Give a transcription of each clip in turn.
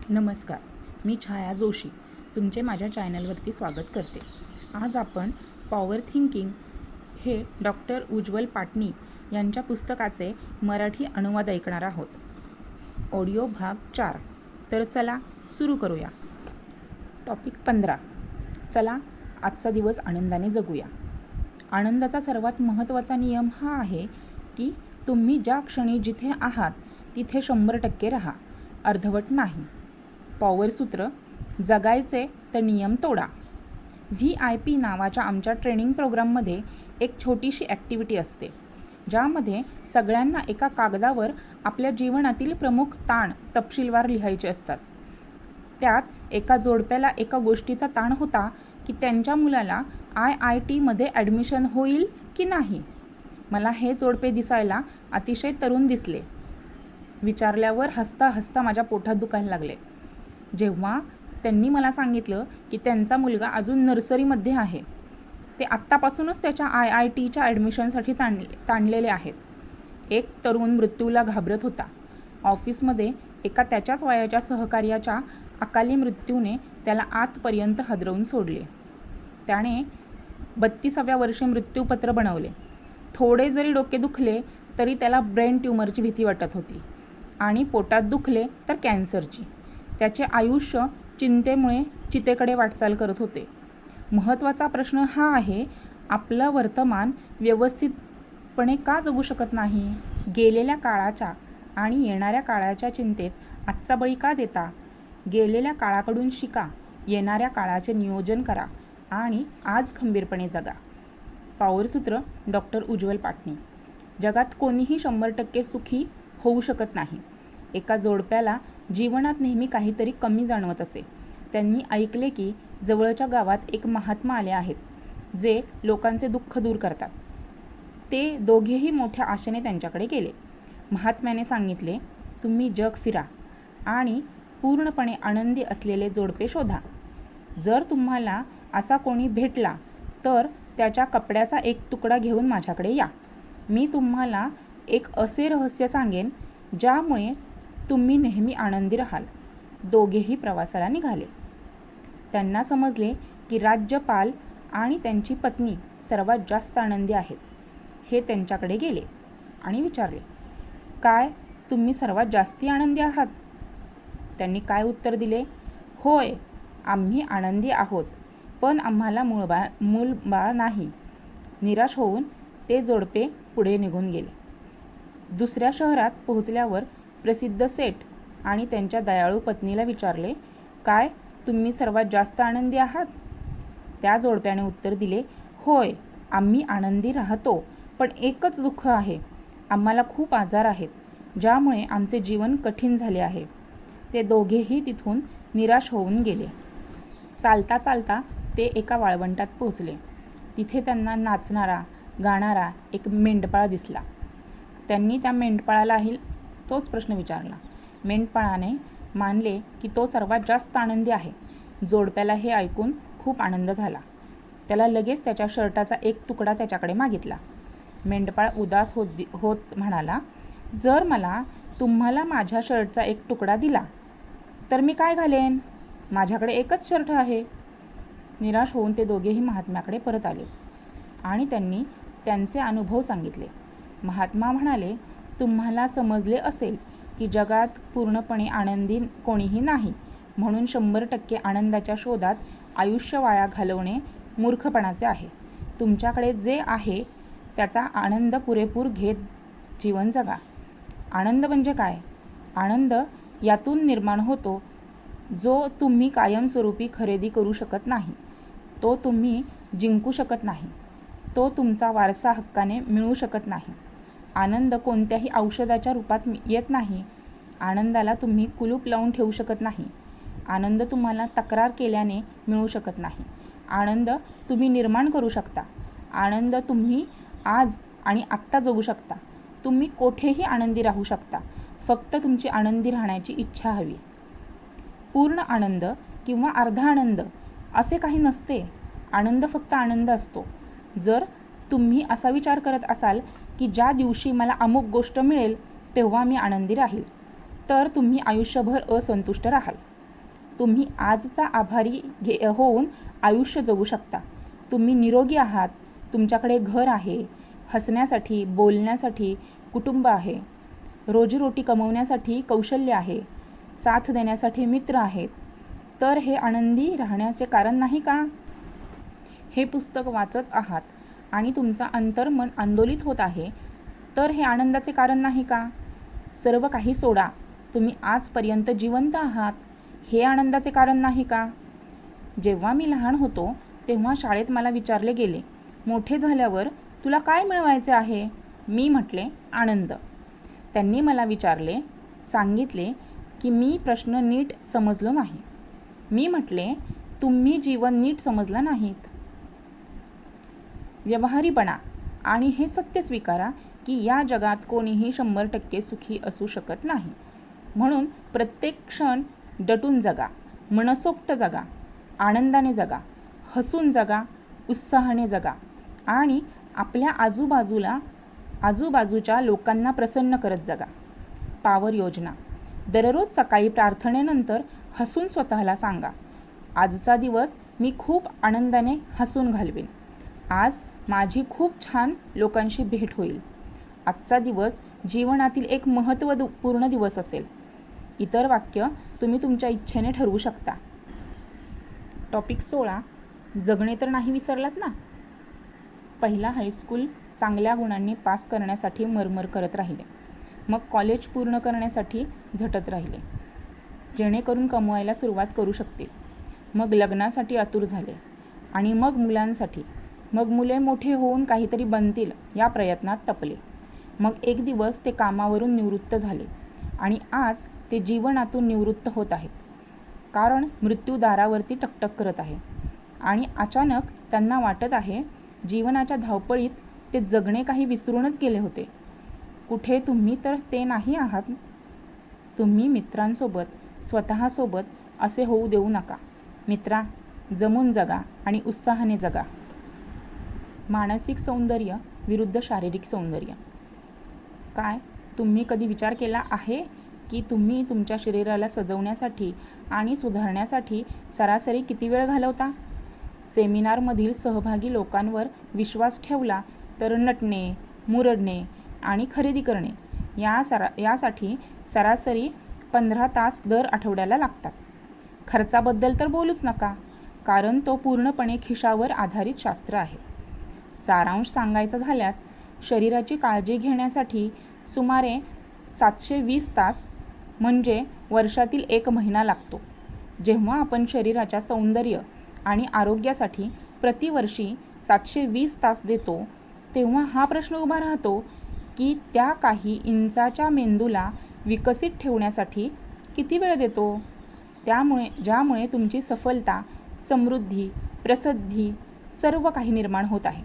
नमस्कार, मी छाया जोशी तुमचे माझ्या चॅनलवरती स्वागत करते. आज आपण पॉवर थिंकिंग हे डॉक्टर उज्ज्वल पाटणी यांच्या पुस्तकाचे मराठी अनुवाद ऐकणार आहोत. ऑडिओ भाग 4. तर चला सुरू करूया. टॉपिक 15. चला आजचा दिवस आनंदाने जगूया. आनंदाचा सर्वात महत्त्वाचा नियम हा आहे की तुम्ही ज्या क्षणी जिथे आहात तिथे 100% राहा, अर्धवट नाही. पॉवर सूत्र: जगायचे तर नियम तोडा. VIP नावाच्या आमच्या ट्रेनिंग प्रोग्राममध्ये एक छोटीशी ॲक्टिव्हिटी असते, ज्यामध्ये सगळ्यांना एका कागदावर आपल्या जीवनातील प्रमुख ताण तपशीलवार लिहायचे असतात. त्यात एका जोडप्याला एका गोष्टीचा ताण होता की त्यांच्या मुलाला IIT ॲडमिशन होईल की नाही. मला हे जोडपे दिसायला अतिशय तरुण दिसले. विचारल्यावर हसता हसता माझ्या पोटात दुखायला लागले. जेव्हा त्यांनी मला सांगितलं की त्यांचा मुलगा अजून नर्सरीमध्ये आहे, ते आत्तापासूनच त्याच्या IITच्या ॲडमिशनसाठी ताणलेले आहेत. एक तरुण मृत्यूला घाबरत होता. ऑफिसमध्ये एका त्याच्याच वयाच्या सहकार्याच्या अकाली मृत्यूने त्याला आतपर्यंत हादरवून सोडले. त्याने 32व्या वर्षी मृत्यूपत्र बनवले. थोडे जरी डोके दुखले तरी त्याला ब्रेन ट्यूमरची भीती वाटत होती आणि पोटात दुखले तर कॅन्सरची. त्याचे आयुष्य चिंतेमुळे चितेकडे वाटचाल करत होते. महत्त्वाचा प्रश्न हा आहे, आपलं वर्तमान व्यवस्थितपणे का जगू शकत नाही? गेलेल्या काळाच्या आणि येणाऱ्या काळाच्या चिंतेत आजचा बळी का देता? गेलेल्या काळाकडून शिका, येणाऱ्या काळाचे नियोजन करा आणि आज खंबीरपणे जगा. पॉवर सूत्र: डॉक्टर उज्ज्वल पाटणी. जगात कोणीही 100% सुखी होऊ शकत नाही. एका जोडप्याला जीवनात नेहमी काहीतरी कमी जाणवत असे. त्यांनी ऐकले की जवळच्या गावात एक महात्मा आले आहेत, जे लोकांचे दुःख दूर करतात. ते दोघेही मोठ्या आशेने त्यांच्याकडे गेले. महात्म्याने सांगितले, तुम्ही जग फिरा आणि पूर्णपणे आनंदी असलेले जोडपे शोधा. जर तुम्हाला असा कोणी भेटला तर त्याच्या कपड्याचा एक तुकडा घेऊन माझ्याकडे या. मी तुम्हाला एक असे रहस्य सांगेन ज्यामुळे तुम्ही नेहमी आनंदी राहाल. दोघेही प्रवासाला निघाले. त्यांना समजले की राज्यपाल आणि त्यांची पत्नी सर्वात जास्त आनंदी आहेत. हे त्यांच्याकडे गेले आणि विचारले, काय तुम्ही सर्वात जास्ती आनंदी आहात? त्यांनी काय उत्तर दिले? होय, आम्ही आनंदी आहोत, पण आम्हाला मूलबाळ नाही. निराश होऊन ते जोडपे पुढे निघून गेले. दुसऱ्या शहरात पोहोचल्यावर प्रसिद्ध सेठ आणि त्यांच्या दयाळू पत्नीला विचारले, काय तुम्ही सर्वात जास्त आनंदी आहात? त्या जोडप्याने उत्तर दिले, होय, आम्ही आनंदी राहतो, पण एकच दुःख आहे. आम्हाला खूप आजार आहेत, ज्यामुळे आमचे जीवन कठीण झाले आहे. ते दोघेही तिथून निराश होऊन गेले. चालता चालता ते एका वाळवंटात पोहोचले. तिथे त्यांना नाचणारा गाणारा एक मेंढपाळ दिसला. त्यांनी त्या मेंढपाळालाही तोच प्रश्न विचारला. मेंढपाळाने मानले की तो सर्वात जास्त आनंदी आहे. जोडप्याला हे ऐकून खूप आनंद झाला. त्याला लगेच त्याच्या शर्टाचा एक तुकडा त्याच्याकडे मागितला. मेंढपाळ उदास होत म्हणाला, जर मला तुम्हाला माझ्या शर्टचा एक तुकडा दिला तर मी काय घालेन? माझ्याकडे एकच शर्ट आहे. निराश होऊन ते दोघेही महात्म्याकडे परत आले आणि त्यांनी त्यांचे अनुभव सांगितले. महात्मा म्हणाले, तुम्हाला समजले असेल की जगात पूर्णपणे आनंदी कोणीही नाही, म्हणून 100% आनंदाच्या शोधात आयुष्य वाया घालवणे मूर्खपणाचे आहे. तुमच्याकडे जे आहे त्याचा आनंद पुरेपूर घेत जीवन जगा. आनंद म्हणजे काय? आनंद यातून निर्माण होतो जो तुम्ही कायमस्वरूपी खरेदी करू शकत नाही, तो तुम्ही जिंकू शकत नाही, तो तुमचा वारसा हक्काने मिळू शकत नाही. आनंद कोणत्याही औषधाच्या रूपात येत नाही. आनंदाला तुम्ही कुलूप लावून ठेवू शकत नाही. आनंद तुम्हाला तक्रार केल्याने मिळू शकत नाही. आनंद तुम्ही निर्माण करू शकता. आनंद तुम्ही आज आणि आत्ता जगू शकता. तुम्ही कोठेही आनंदी राहू शकता. फक्त तुमची आनंदी राहण्याची इच्छा हवी. पूर्ण आनंद किंवा अर्धा आनंद असे काही नसते. आनंद फक्त आनंद असतो. जर तुम्ही असा विचार करत असाल की ज्या दिवशी मला अमुक गोष्ट मिळेल तेव्हा मी आनंदी राहील, तर तुम्ही आयुष्यभर असंतुष्ट राहाल. तुम्ही आजचा आभारी होऊन आयुष्य जगू शकता. तुम्ही निरोगी आहात, तुमच्याकडे घर आहे, हसण्यासाठी, बोलण्यासाठी कुटुंब आहे, रोजीरोटी कमवण्यासाठी कौशल्य आहे, साथ देण्यासाठी मित्र आहेत. तर हे आनंदी राहण्याचे कारण नाही का? हे पुस्तक वाचत आहात आणि तुमचा अंतर्मन आंदोलित होत आहे, तर हे आनंदाचे कारण नाही का? सर्व काही सोडा, तुम्ही आजपर्यंत जिवंत आहात, हे आनंदाचे कारण नाही का? जेव्हा मी लहान होतो तेव्हा शाळेत मला विचारले गेले, मोठे झाल्यावर तुला काय मिळवायचे आहे? मी म्हटले, आनंद. त्यांनी मला सांगितले की मी प्रश्न नीट समजलो नाही. मी म्हटले, तुम्ही जीवन नीट समजलं नाहीत. व्यवहारी बना आणि हे सत्य स्वीकारा की या जगात कोणीही 100% सुखी असू शकत नाही. म्हणून प्रत्येक क्षण दटून जगा, मनसोक्त जगा, आनंदाने जगा, हसून जगा, उत्साहाने जगा आणि आपल्या आजूबाजूच्या लोकांना प्रसन्न करत जगा. पावर योजना. दररोज सकाळी प्रार्थनेनंतर हसून स्वतःला सांगा, आजचा दिवस मी खूप आनंदाने हसून घालवेन. आज माझी खूप छान लोकांशी भेट होईल. आजचा दिवस जीवनातील एक महत्त्वपूर्ण दिवस असेल. इतर वाक्य तुम्ही तुमच्या इच्छेने ठरवू शकता. टॉपिक 16. जगणे तर नाही विसरलात ना? पहिला हायस्कूल चांगल्या गुणांनी पास करण्यासाठी मरमर करत राहिले. मग कॉलेज पूर्ण करण्यासाठी झटत राहिले, जेणेकरून कमवायला सुरुवात करू शकतील. मग लग्नासाठी आतुर झाले आणि मग मुलांसाठी. मग मुले मोठे होऊन काहीतरी बनतील या प्रयत्नात टपले. मग एक दिवस ते कामावरून निवृत्त झाले आणि आज ते जीवनातून निवृत्त होत आहेत, कारण मृत्यू दारावरती टकटक करत आहे. आणि अचानक त्यांना वाटत आहे, जीवनाच्या धावपळीत ते जगणे काही विसरूनच गेले होते. कुठे तुम्ही तर ते नाही आहात. तुम्ही मित्रांसोबत, स्वतःसोबत असे होऊ देऊ नका. मित्रा, जमून जगा आणि उत्साहाने जगा. मानसिक सौंदर्य विरुद्ध शारीरिक सौंदर्य. काय तुम्ही कधी विचार केला आहे की तुम्ही तुमच्या शरीराला सजवण्यासाठी आणि सुधारण्यासाठी सरासरी किती वेळ घालवता? सेमिनारमधील सहभागी लोकांवर विश्वास ठेवला तर नटणे, मुरडणे आणि खरेदी करणे यासाठी सरासरी 15 तास दर आठवड्याला लागतात. खर्चाबद्दल तर बोलूच नका, कारण तो पूर्णपणे खिशावर आधारित शास्त्र आहे. सारांश सांगायचा झाल्यास, शरीराची काळजी घेण्यासाठी सुमारे 720 तास म्हणजे वर्षातील 1 महिना लागतो. जेव्हा आपण शरीराच्या सौंदर्य आणि आरोग्यासाठी प्रतिवर्षी 720 तास देतो, तेव्हा हा प्रश्न उभा राहतो की त्या काही इंचाच्या मेंदूला विकसित ठेवण्यासाठी किती वेळ देतो? ज्यामुळे तुमची सफलता, समृद्धी, प्रसिद्धी सर्व काही निर्माण होत आहे.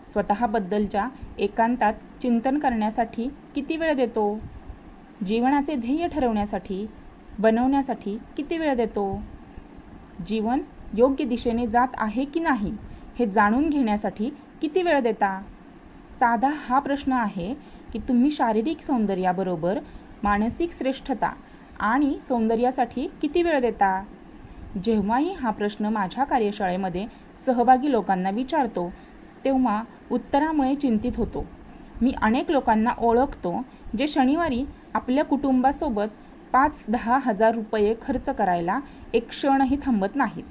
स्वतःबद्दलच्या एकांतात चिंतन करण्यासाठी किती वेळ देतो? जीवनाचे ध्येय ठरवण्यासाठी, बनवण्यासाठी किती वेळ देतो? जीवन योग्य दिशेने जात आहे की नाही हे जाणून घेण्यासाठी किती वेळ देता? साधा हा प्रश्न आहे की तुम्ही शारीरिक सौंदर्याबरोबर मानसिक श्रेष्ठता आणि सौंदर्यासाठी किती वेळ देता? जेव्हाही हा प्रश्न माझ्या कार्यशाळेमध्ये सहभागी लोकांना विचारतो, तेव्हा उत्तरामुळे चिंतित होतो. मी अनेक लोकांना ओळखतो जे शनिवारी आपल्या कुटुंबासोबत 5-10 हजार रुपये खर्च करायला एक क्षणही थांबत नाहीत.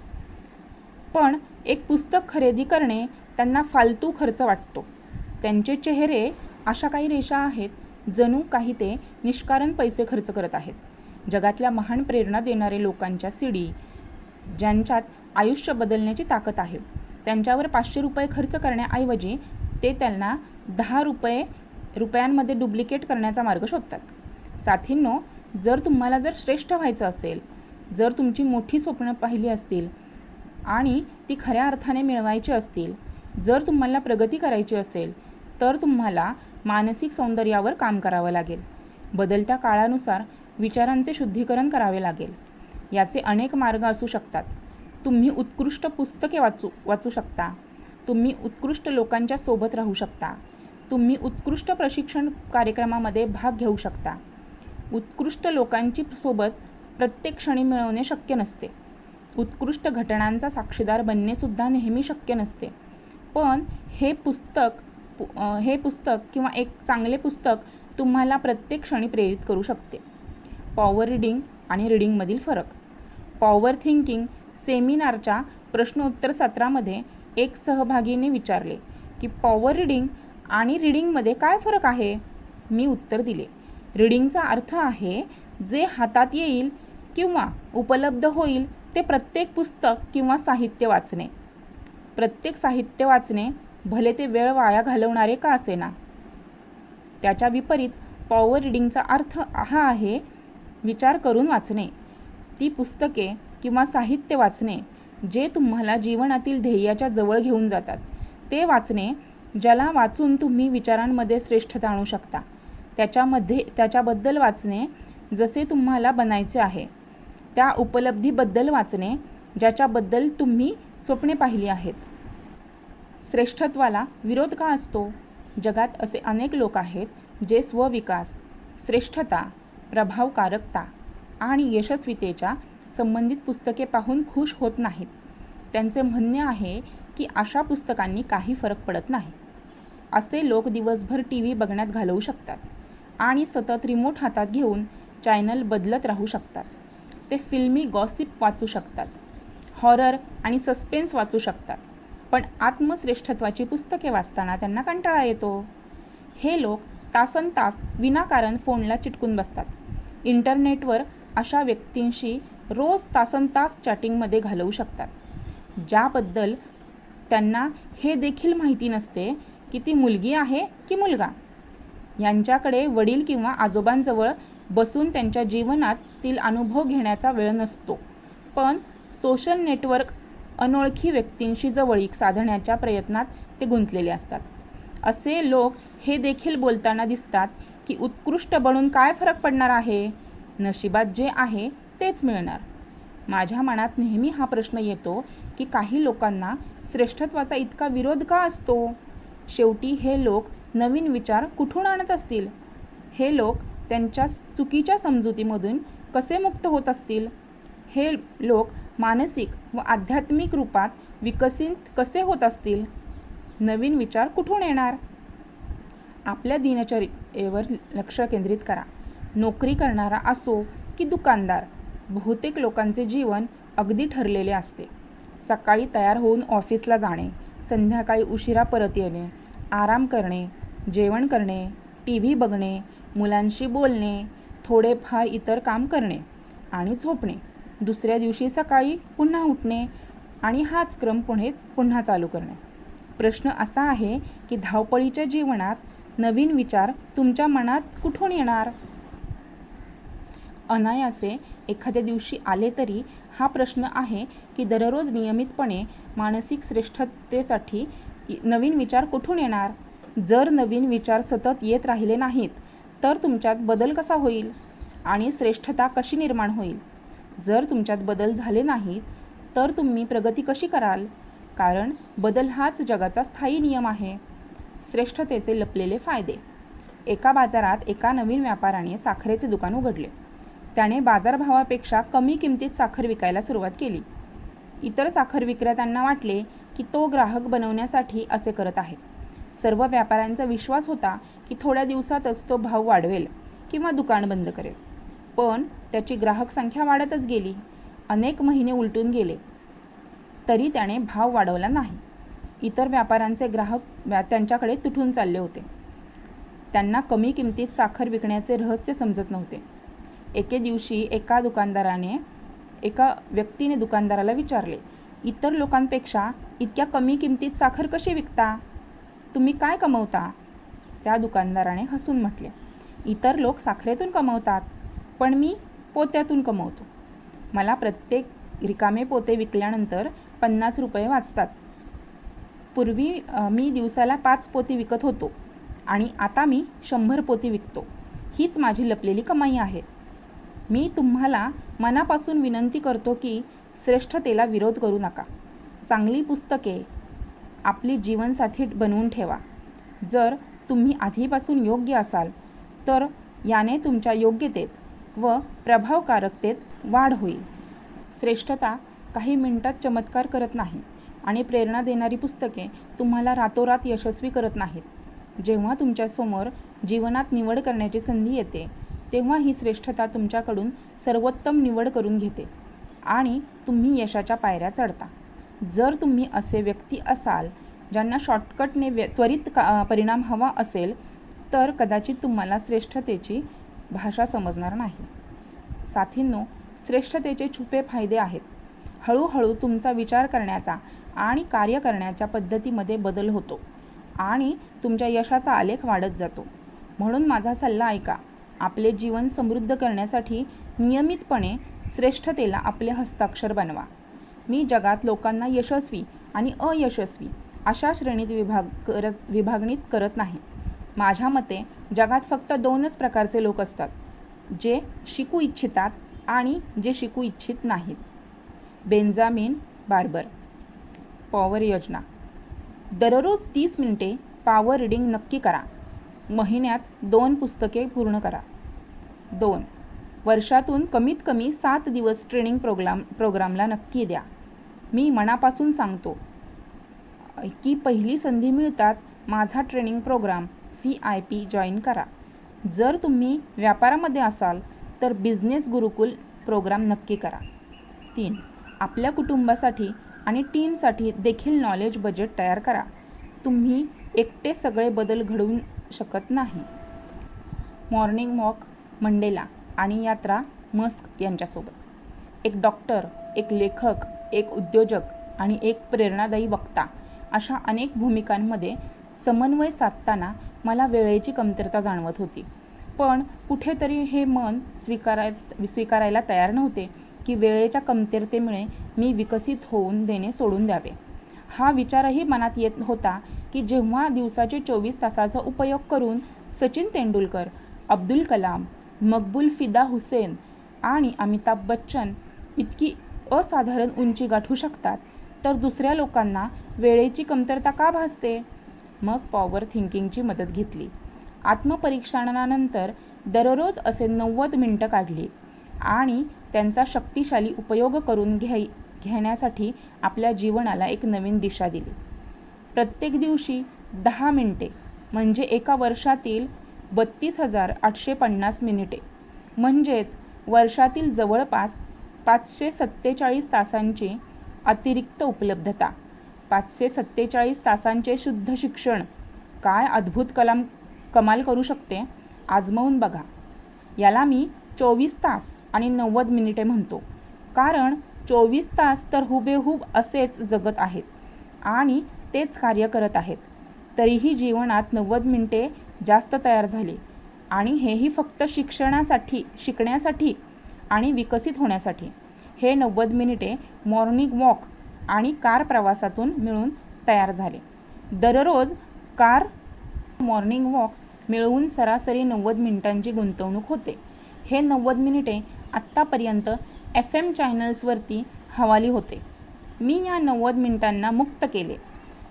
पण एक पुस्तक खरेदी करणे त्यांना फालतू खर्च वाटतो. त्यांचे चेहरे अशा काही रेषा आहेत, जणू काही ते निष्कारण पैसे खर्च करत आहेत. जगातल्या महान प्रेरणा देणारे लोकांच्या सीडी, ज्यांच्यात आयुष्य बदलण्याची ताकद आहे, त्यांच्यावर 500 रुपये खर्च करण्याऐवजी ते त्यांना 10 रुपयांमध्ये डुप्लिकेट करण्याचा मार्ग शोधतात. साथींनो, जर तुम्हाला श्रेष्ठ व्हायचं असेल, जर तुमची मोठी स्वप्न पाहिली असतील आणि ती खऱ्या अर्थाने मिळवायची असतील, जर तुम्हाला प्रगती करायची असेल, तर तुम्हाला मानसिक सौंदर्यावर काम करावं लागेल. बदलत्या काळानुसार विचारांचे शुद्धीकरण करावे लागेल. याचे अनेक मार्ग असू शकतात. तुम्ही उत्कृष्ट पुस्तके वाचू शकता. तुम्ही उत्कृष्ट लोकांच्या सोबत राहू शकता. तुम्ही उत्कृष्ट प्रशिक्षण कार्यक्रमामध्ये भाग घेऊ शकता. उत्कृष्ट लोकांची सोबत प्रत्येक क्षणी मिळवणे शक्य नसते. उत्कृष्ट घटनांचा साक्षीदार बनणेसुद्धा नेहमी शक्य नसते. पण हे पुस्तक किंवा एक चांगले पुस्तक तुम्हाला प्रत्येक क्षणी प्रेरित करू शकते. पॉवर रीडिंग आणि रीडिंगमधील फरक. पॉवर थिंकिंग सेमिनारच्या प्रश्नोत्तर सत्रामध्ये एक सहभागीने विचारले की पॉवर रीडिंग आणि रीडिंगमध्ये काय फरक आहे. मी उत्तर दिले, रीडिंगचा अर्थ आहे जे हातात येईल किंवा उपलब्ध होईल ते प्रत्येक पुस्तक किंवा साहित्य वाचणे. प्रत्येक साहित्य वाचणे, भले ते वेळ वाया घालवणारे का असेना. त्याच्या विपरीत पॉवर रीडिंगचा अर्थ हा आहे विचार करून वाचणे. ती पुस्तके किंवा साहित्य वाचणे जे तुम्हाला जीवनातील ध्येयाच्या जवळ घेऊन जातात. ते वाचणे ज्याला वाचून तुम्ही विचारांमध्ये श्रेष्ठता आणू शकता. त्याच्याबद्दल वाचणे जसे तुम्हाला बनायचे आहे. त्या उपलब्धीबद्दल वाचणे ज्याच्याबद्दल तुम्ही स्वप्ने पाहिली आहेत. श्रेष्ठत्वाला विरोध का असतो. जगात असे अनेक लोक आहेत जे स्वविकास, श्रेष्ठता, प्रभावकारकता आणि यशस्वीतेच्या संबंधित पुस्तके पाहून खुश होत नाहीत. त्यांचे म्हणणे आहे की अशा पुस्तकांनी काही फरक पडत नाही. असे लोक दिवसभर TV बघण्यात घालवू शकतात आणि सतत रिमोट हातात घेऊन चॅनल बदलत राहू शकतात. ते फिल्मी गॉसिप वाचू शकतात, हॉरर आणि सस्पेन्स वाचू शकतात, पण आत्मश्रेष्ठत्वाची पुस्तके वाचताना त्यांना कंटाळा येतो. हे लोक तासनतास विनाकारण फोनला चिटकून बसतात. इंटरनेटवर अशा व्यक्तींशी रोज तासनतास चॅटिंगमध्ये घालवू शकतात, ज्याबद्दल त्यांना हे देखील माहिती नसते की ती मुलगी आहे की मुलगा. यांच्याकडे वडील किंवा आजोबांजवळ बसून त्यांच्या जीवनातील अनुभव घेण्याचा वेळ नसतो, पण सोशल नेटवर्क अनोळखी व्यक्तींशी जवळीक साधण्याच्या प्रयत्नात ते गुंतलेले असतात. असे लोक हे देखील बोलताना दिसतात की उत्कृष्ट बनून काय फरक पडणार आहे, नशिबात जे आहे तेच मिळणार. माझ्या मनात नेहमी हा प्रश्न येतो की काही लोकांना श्रेष्ठत्वाचा इतका विरोध का असतो. शेवटी हे लोक नवीन विचार कुठून आणत असतील. हे लोक त्यांच्या चुकीच्या समजुतीमधून कसे मुक्त होत असतील. हे लोक मानसिक व आध्यात्मिक रूपात विकसित कसे होत असतील. नवीन विचार कुठून येणार. आपल्या दिनचर्येवर लक्ष केंद्रित करा. नोकरी करणारा असो की दुकानदार, बहुतेक लोकांचे जीवन अगदी ठरलेले असते. सकाळी तयार होऊन ऑफिसला जाणे, संध्याकाळी उशिरा परत येणे, आराम करणे, जेवण करणे, TV बघणे, मुलांशी बोलणे, थोडेफार इतर काम करणे आणि झोपणे. दुसऱ्या दिवशी सकाळी पुन्हा उठणे आणि हाच क्रम पुन्हा चालू करणे. प्रश्न असा आहे की धावपळीच्या जीवनात नवीन विचार तुमच्या मनात कुठून येणार. अनायासे एखाद्या दिवशी आले तरी हा प्रश्न आहे की दररोज नियमितपणे मानसिक श्रेष्ठतेसाठी नवीन विचार कुठून येणार. जर नवीन विचार सतत येत राहिले नाहीत तर तुमच्यात बदल कसा होईल आणि श्रेष्ठता कशी निर्माण होईल. जर तुमच्यात बदल झाले नाहीत तर तुम्ही प्रगती कशी कराल. कारण बदल हाच जगाचा स्थायी नियम आहे. श्रेष्ठतेचे लपलेले फायदे. एका बाजारात एका नवीन व्यापाऱ्याने साखरेचे दुकान उघडले. त्याने बाजारभावापेक्षा कमी किमतीत साखर विकायला सुरुवात केली. इतर साखर विक्रेत्यांना वाटले की तो ग्राहक बनवण्यासाठी असे करत आहे. सर्व व्यापाऱ्यांचा विश्वास होता की थोड्या दिवसातच तो भाव वाढवेल किंवा दुकान बंद करेल. पण त्याची ग्राहक संख्या वाढतच गेली. अनेक महिने उलटून गेले तरी त्याने भाव वाढवला नाही. इतर व्यापाऱ्यांचे ग्राहक त्यांच्याकडे तुटून चालले होते. त्यांना कमी किमतीत साखर विकण्याचे रहस्य समजत नव्हते. एके दिवशी एका व्यक्तीने दुकानदाराला विचारले, इतर लोकांपेक्षा इतक्या कमी किमतीत साखर कशी विकता. तुम्ही काय कमवता. त्या दुकानदाराने हसून म्हटले, इतर लोक साखरेतून कमवतात पण मी पोत्यातून कमवतो. मला प्रत्येक रिकामे पोते विकल्यानंतर 50 रुपये वाचतात. पूर्वी मी दिवसाला 5 पोती विकत होतो आणि आता मी 100 पोती विकतो. हीच माझी लपलेली कमाई आहे. मी तुम्हाला मनापासून विनंती करतो की श्रेष्ठतेला विरोध करू नका. चांगली पुस्तके आपली जीवनसाथी बनवून ठेवा. जर तुम्ही आधीपासून योग्य असाल तर याने तुमच्या योग्यतेत व प्रभावकारकतेत वाढ होईल. श्रेष्ठता काही मिनिटात चमत्कार करत नाही आणि प्रेरणा देणारी पुस्तके तुम्हाला रातोरात यशस्वी करत नाहीत. जेव्हा तुमच्यासमोर जीवनात निवड करण्याची संधी येते तेव्हा ही श्रेष्ठता तुमच्याकडून सर्वोत्तम निवड करून घेते आणि तुम्ही यशाच्या पायऱ्या चढता. जर तुम्ही असे व्यक्ती असाल ज्यांना शॉर्टकटने त्वरित परिणाम हवा असेल तर कदाचित तुम्हाला श्रेष्ठतेची भाषा समजणार नाही. साथींनो, श्रेष्ठतेचे छुपे फायदे आहेत. हळूहळू तुमचा विचार करण्याचा आणि कार्य करण्याच्या पद्धतीमध्ये बदल होतो आणि तुमच्या यशाचा आलेख वाढत जातो. म्हणून माझा सल्ला ऐका. आपले जीवन समृद्ध करण्यासाठी नियमितपणे श्रेष्ठतेला आपले हस्ताक्षर बनवा. मी जगात लोकांना यशस्वी आणि अयशस्वी अशा श्रेणीत विभागणीत करत नाही. माझ्या मते जगात फक्त 2च प्रकारचे लोक असतात, जे शिकू इच्छितात आणि जे शिकू इच्छित नाहीत. बेंजामिन बार्बर. पॉवर योजना. दररोज 30 मिनिटे पॉवर रीडिंग नक्की करा. महिन्यात 2 पुस्तके पूर्ण करा. 2. वर्षातून कमीत कमी 7 दिवस ट्रेनिंग प्रोग्रामला नक्की द्या. मी मनापासून सांगतो की पहिली संधी मिळताच माझा ट्रेनिंग प्रोग्राम VIP जॉईन करा. जर तुम्ही व्यापारामध्ये असाल तर बिझनेस गुरुकुल प्रोग्राम नक्की करा. 3. आपल्या कुटुंबासाठी आणि टीमसाठी देखील नॉलेज बजेट तयार करा. तुम्ही एकटे सगळे बदल घडवू शकत नाही. मॉर्निंग वॉक मंडेला आणि यात्रा मस्क यांच्यासोबत. एक डॉक्टर, एक लेखक, एक उद्योजक आणि एक प्रेरणादायी वक्ता अशा अनेक भूमिकांमध्ये समन्वय साधताना मला वेळेची कमतरता जाणवत होती. पण कुठेतरी हे मन स्वीकारायला तयार नव्हते की वेळेच्या कमतरतेमुळे मी विकसित होऊन देणे सोडून द्यावे. हा विचारही मनात येत होता की जेव्हा दिवसाचे 24 तासाचा उपयोग करून सचिन तेंडुलकर, अब्दुल कलाम, मकबूल फिदा हुसेन आणि अमिताभ बच्चन इतकी असाधारण उंची गाठू शकतात तर दुसऱ्या लोकांना वेळेची कमतरता का भासते? मग पॉवर थिंकिंगची मदत घेतली. आत्मपरीक्षणानंतर दररोज असे 90 मिनिटं काढली आणि त्यांचा शक्तिशाली उपयोग करून घेण्यासाठी आपल्या जीवनाला एक नवीन दिशा दिली. प्रत्येक दिवशी 10 मिनिटे म्हणजे एका वर्षातील 32,850 मिनिटे, म्हणजेच वर्षातील जवळपास 547 तासांची अतिरिक्त उपलब्धता. 547 तासांचे शुद्ध शिक्षण काय अद्भुत कमाल करू शकते, आजमावून बघा. याला मी 24 तास आणि 90 मिनिटे म्हणतो, कारण 24 तास तर हुबेहूब असेच जगत आहेत आणि तेच कार्य करत आहेत. तरीही जीवनात 90 मिनिटे जास्त तयार झाली आणि हेही फक्त शिकण्यासाठी आणि विकसित होण्यासाठी. हे 90 मिनिटे मॉर्निंग वॉक आणि कार प्रवासातून मिळून तयार झाले. दररोज कार मॉर्निंग वॉक मिळवून सरासरी 90 मिनिटांची गुंतवणूक होते. हे 90 मिनिटे आत्तापर्यंत FM चॅनल्सवरती हवाली होते. मी या 90 मिनिटांना मुक्त केले.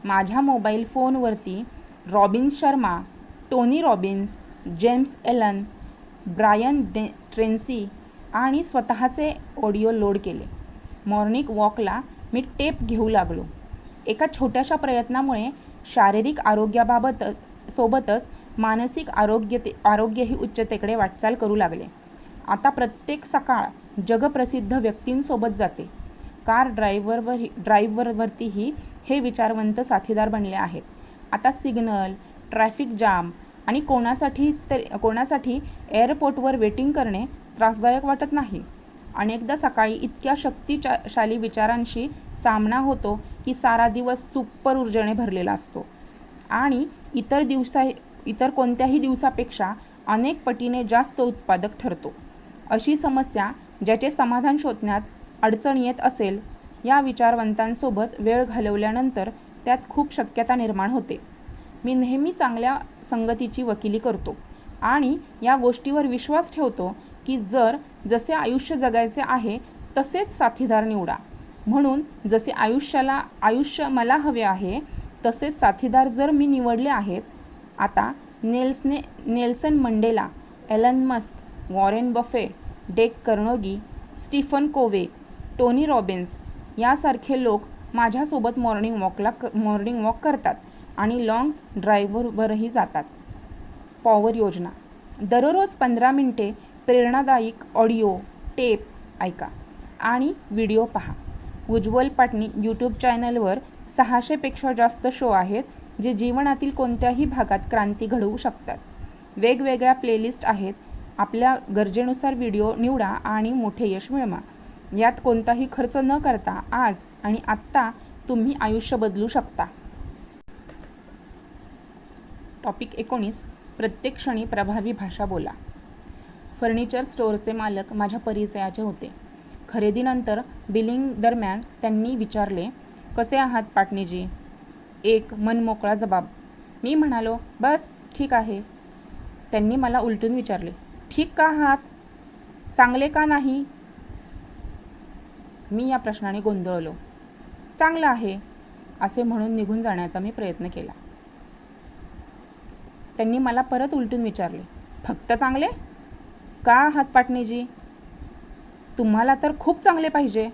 माझ्या मोबाईल फोनवरती Robin Sharma, Tony Robbins, James Allen, Brian Tracy आणि स्वतःचे ऑडिओ लोड केले. मॉर्निंग वॉकला मी टेप घेऊ लागलो. एका छोट्याशा प्रयत्नामुळे शारीरिक सोबतच मानसिक आरोग्यही उच्चतेकडे वाटचाल करू लागले. आता प्रत्येक सकाळ जगप्रसिद्ध व्यक्तींसोबत जाते. कार ड्राईव्हवरतीही हे विचारवंत साथीदार बनले आहेत. आता सिग्नल, ट्रॅफिक जाम आणि कोणासाठी एअरपोर्टवर वेटिंग करणे त्रासदायक वाटत नाही. अनेकदा सकाळी इतक्या शक्तिशाली विचारांशी सामना होतो की सारा दिवस सुपर ऊर्जेने भरलेला असतो आणि इतर कोणत्याही दिवसापेक्षा अनेक पटीने जास्त उत्पादक ठरतो. अशी समस्या ज्याचे समाधान शोधण्यात अडचण येत असेल, या विचारवंतांसोबत वेळ घालवल्यानंतर त्यात खूप शक्यता निर्माण होते. मी नेहमी चांगल्या संगतीची वकिली करतो आणि या गोष्टीवर विश्वास ठेवतो की जसे आयुष्य जगायचे आहे तसेच साथीदार निवडा. म्हणून जसे आयुष्य मला हवे आहे तसेच साथीदार जर मी निवडले आहेत. आता Nelson Mandela, Elon Musk, Warren Buffett, Dale Carnegie Stephen Covey, Tony Robbins यासारखे लोक माझ्यासोबत मॉर्निंग वॉक करतात आणि लाँग ड्राईव्हवरही जातात. पॉवर योजना. दररोज 15 मिनिटे प्रेरणादायक ऑडिओ टेप ऐका आणि व्हिडिओ पहा. उज्ज्वल पाटणी यूट्यूब चॅनलवर 600पेक्षा जास्त शो आहेत जे जीवनातील कोणत्याही भागात क्रांती घडवू शकतात. वेगवेगळ्या प्लेलिस्ट आहेत. आपल्या गरजेनुसार व्हिडिओ निवडा आणि मोठे यश मिळवा. यात कोणताही खर्च न करता आज आणि आत्ता तुम्ही आयुष्य बदलू शकता. टॉपिक 19. प्रत्येक क्षणी प्रभावी भाषा बोला. फर्निचर स्टोअरचे मालक माझ्या परिचयाचे होते. खरेदीनंतर बिलिंग दरम्यान त्यांनी विचारले, कसे आहात पाटणीजी? एक मनमोकळा जबाब. मी म्हणालो, बस ठीक आहे. त्यांनी मला उलटून विचारले, ठीक का आहात? चांगले का नाही? मी या प्रश्नाने गोंधळलो. चांगलं आहे असे म्हणून निघून जाण्याचा मी प्रयत्न केला. त्यांनी मला परत उलटून विचारले, फक्त चांगले का आहात पाटणीजी? तुम्हाला तर खूप चांगले पाहिजे.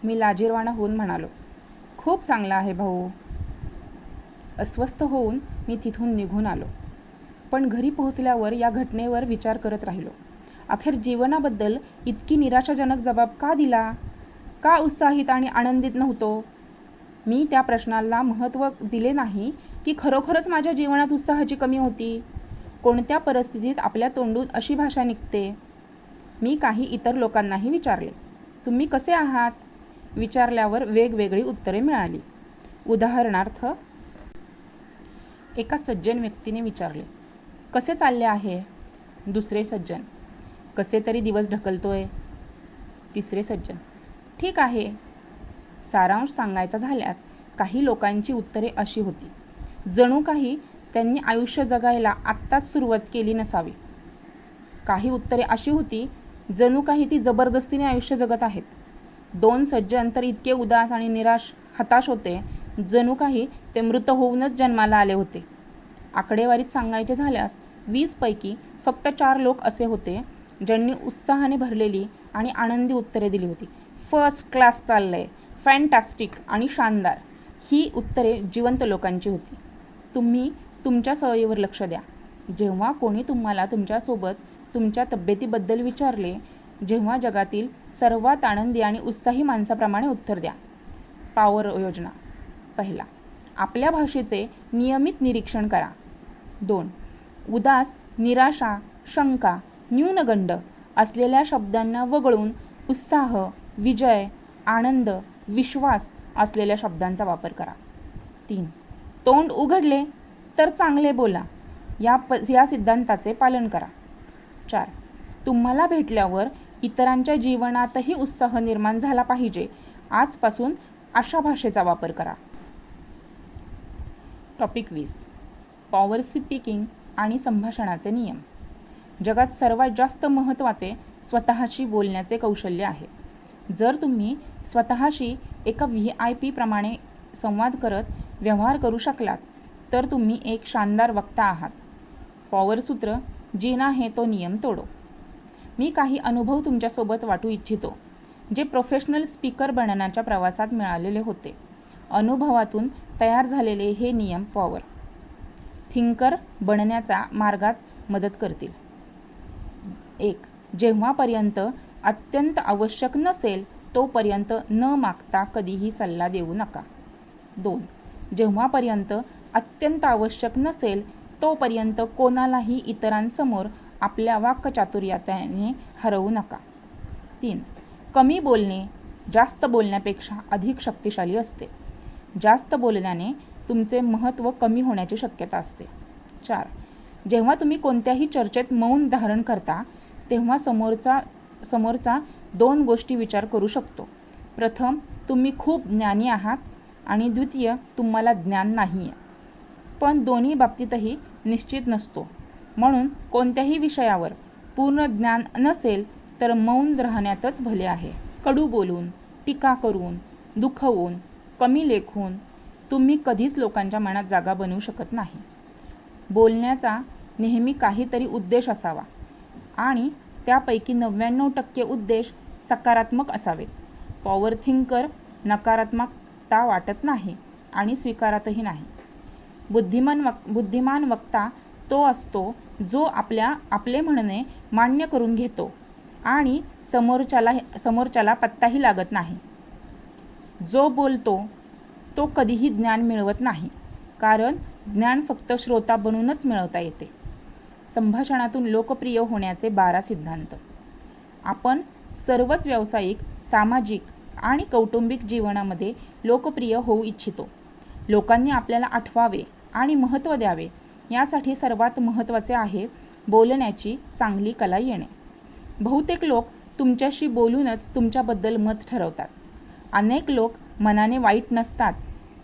मी लाजिरवाणा होऊन म्हणालो, खूप चांगला आहे भाऊ. अस्वस्थ होऊन मी तिथून निघून आलो. पण घरी पोहोचल्यावर या घटनेवर विचार करत राहिलो. अखेर जीवनाबद्दल इतकी निराशाजनक जबाब का दिला? का उत्साहित आणि आनंदित नव्हतो? मी त्या प्रश्नाला महत्त्व दिले नाही की खरोखरच माझ्या जीवनात उत्साहाची कमी होती? कोणत्या परिस्थितीत आपल्या तोंडून अशी भाषा निघते? मी काही इतर लोकांनाही विचारले, तुम्ही कसे आहात? विचारल्यावर वेगवेगळी उत्तरे मिळाली. उदाहरणार्थ, एका सज्जन व्यक्तीने विचारले, कसे चालले आहे? दुसरे सज्जन, कसे तरी दिवस ढकलतोय. तिसरे सज्जन, ठीक आहे. सारांश सांगायचा झाल्यास काही लोकांची उत्तरे अशी होती, जणू काही त्यांनी आयुष्य जगायला आत्ताच सुरुवात केली नसावी. काही उत्तरे अशी होती, जणू काही ती जबरदस्तीने आयुष्य जगत आहेत. दोन सज्जन तर इतके उदास आणि हताश होते, जणू काही ते मृत होऊनच जन्माला आले होते. आकडेवारीत सांगायचे झाल्यास 20 पैकी फक्त 4 लोक असे होते ज्यांनी उत्साहाने भरलेली आणि आनंदी उत्तरे दिली होती. फर्स्ट क्लास चाललंय, फॅन्टॅस्टिक आणि शानदार. ही उत्तरे जिवंत लोकांची होती. तुम्ही तुमच्या सवयीवर लक्ष द्या. जेव्हा कोणी तुम्हाला तुमच्यासोबत तुमच्या तब्येतीबद्दल विचारले, जेव्हा जगातील सर्वात आनंदी आणि उत्साही माणसाप्रमाणे उत्तर द्या. पॉवर योजना. पहिला, आपल्या भाषेचे नियमित निरीक्षण करा. 2. उदास, निराशा, शंका, न्यूनगंड असलेल्या शब्दांना वगळून उत्साह, विजय, आनंद, विश्वास असलेल्या शब्दांचा वापर करा. 3. तोंड उघडले तर चांगले बोला. या सिद्धांताचे पालन करा. 4. तुम्हाला भेटल्यावर इतरांच्या जीवनातही उत्साह निर्माण झाला पाहिजे. आजपासून अशा भाषेचा वापर करा. टॉपिक 20. पॉवर स्पीकिंग आणि संभाषणाचे नियम. जगात सर्वात जास्त महत्त्वाचे स्वतःशी बोलण्याचे कौशल्य आहे. जर तुम्ही स्वतःशी एका VIP प्रमाणे संवाद करत व्यवहार करू शकलात तर तुम्ही एक शानदार वक्ता आहात. पॉवर सूत्र, जीना है तो नियम तोडो. मी काही अनुभव तुमच्यासोबत वाटू इच्छितो जे प्रोफेशनल स्पीकर बनण्याच्या प्रवासात मिळालेले होते. अनुभवातून तयार झालेले हे नियम पॉवर थिंकर बनण्याच्या मार्गात मदत करतील. 1. जेव्हापर्यंत अत्यंत आवश्यक नसेल तोपर्यंत न मागता कधीही सल्ला देऊ नका. 2. जेव्हापर्यंत अत्यंत आवश्यक नसेल तोपर्यंत कोणालाही इतरांसमोर आपल्या वाक्चातुर्याने हरवू नका. 3. कमी बोलणे जास्त बोलण्यापेक्षा अधिक शक्तिशाली असते. जास्त बोलण्याने तुमचे महत्त्व कमी होण्याची शक्यता असते. 4. जेव्हा तुम्ही कोणत्याही चर्चेत मौन धारण करता तेव्हा समोरचा 2 गोष्टी विचार करू शकतो. प्रथम, तुम्ही खूप ज्ञानी आहात आणि द्वितीय, तुम्हाला ज्ञान नाही आहे. पण दोन्ही बाबतीतही निश्चित नसतो. म्हणून कोणत्याही विषयावर पूर्ण ज्ञान नसेल तर मौन राहण्यातच भले आहे. कडू बोलून, टीका करून, दुखवून, कमी लेखून तुम्ही कधीच लोकांच्या मनात जागा बनवू शकत नाही. बोलण्याचा नेहमी काहीतरी उद्देश असावा आणि त्यापैकी 99% उद्देश सकारात्मक असावेत. पॉवर थिंकर नकारात्मकता वाटत नाही आणि स्वीकारतही नाही. बुद्धिमान वक्ता तो असतो जो आपले म्हणणे मान्य करून घेतो आणि समोरच्याला पत्ताही लागत नाही. जो बोलतो तो कधीही ज्ञान मिळवत नाही, कारण ज्ञान फक्त श्रोता बनूनच मिळवता येते. संभाषणातून लोकप्रिय होण्याचे 12 सिद्धांत. आपण सर्वच व्यावसायिक, सामाजिक आणि कौटुंबिक जीवनामध्ये लोकप्रिय होऊ इच्छितो. लोकांनी आपल्याला आठवावे आणि महत्त्व द्यावे यासाठी सर्वात महत्त्वाचे आहे बोलण्याची चांगली कला येणे. बहुतेक लोक तुमच्याशी बोलूनच तुमच्याबद्दल मत ठरवतात. अनेक लोक मनाने वाईट नसतात,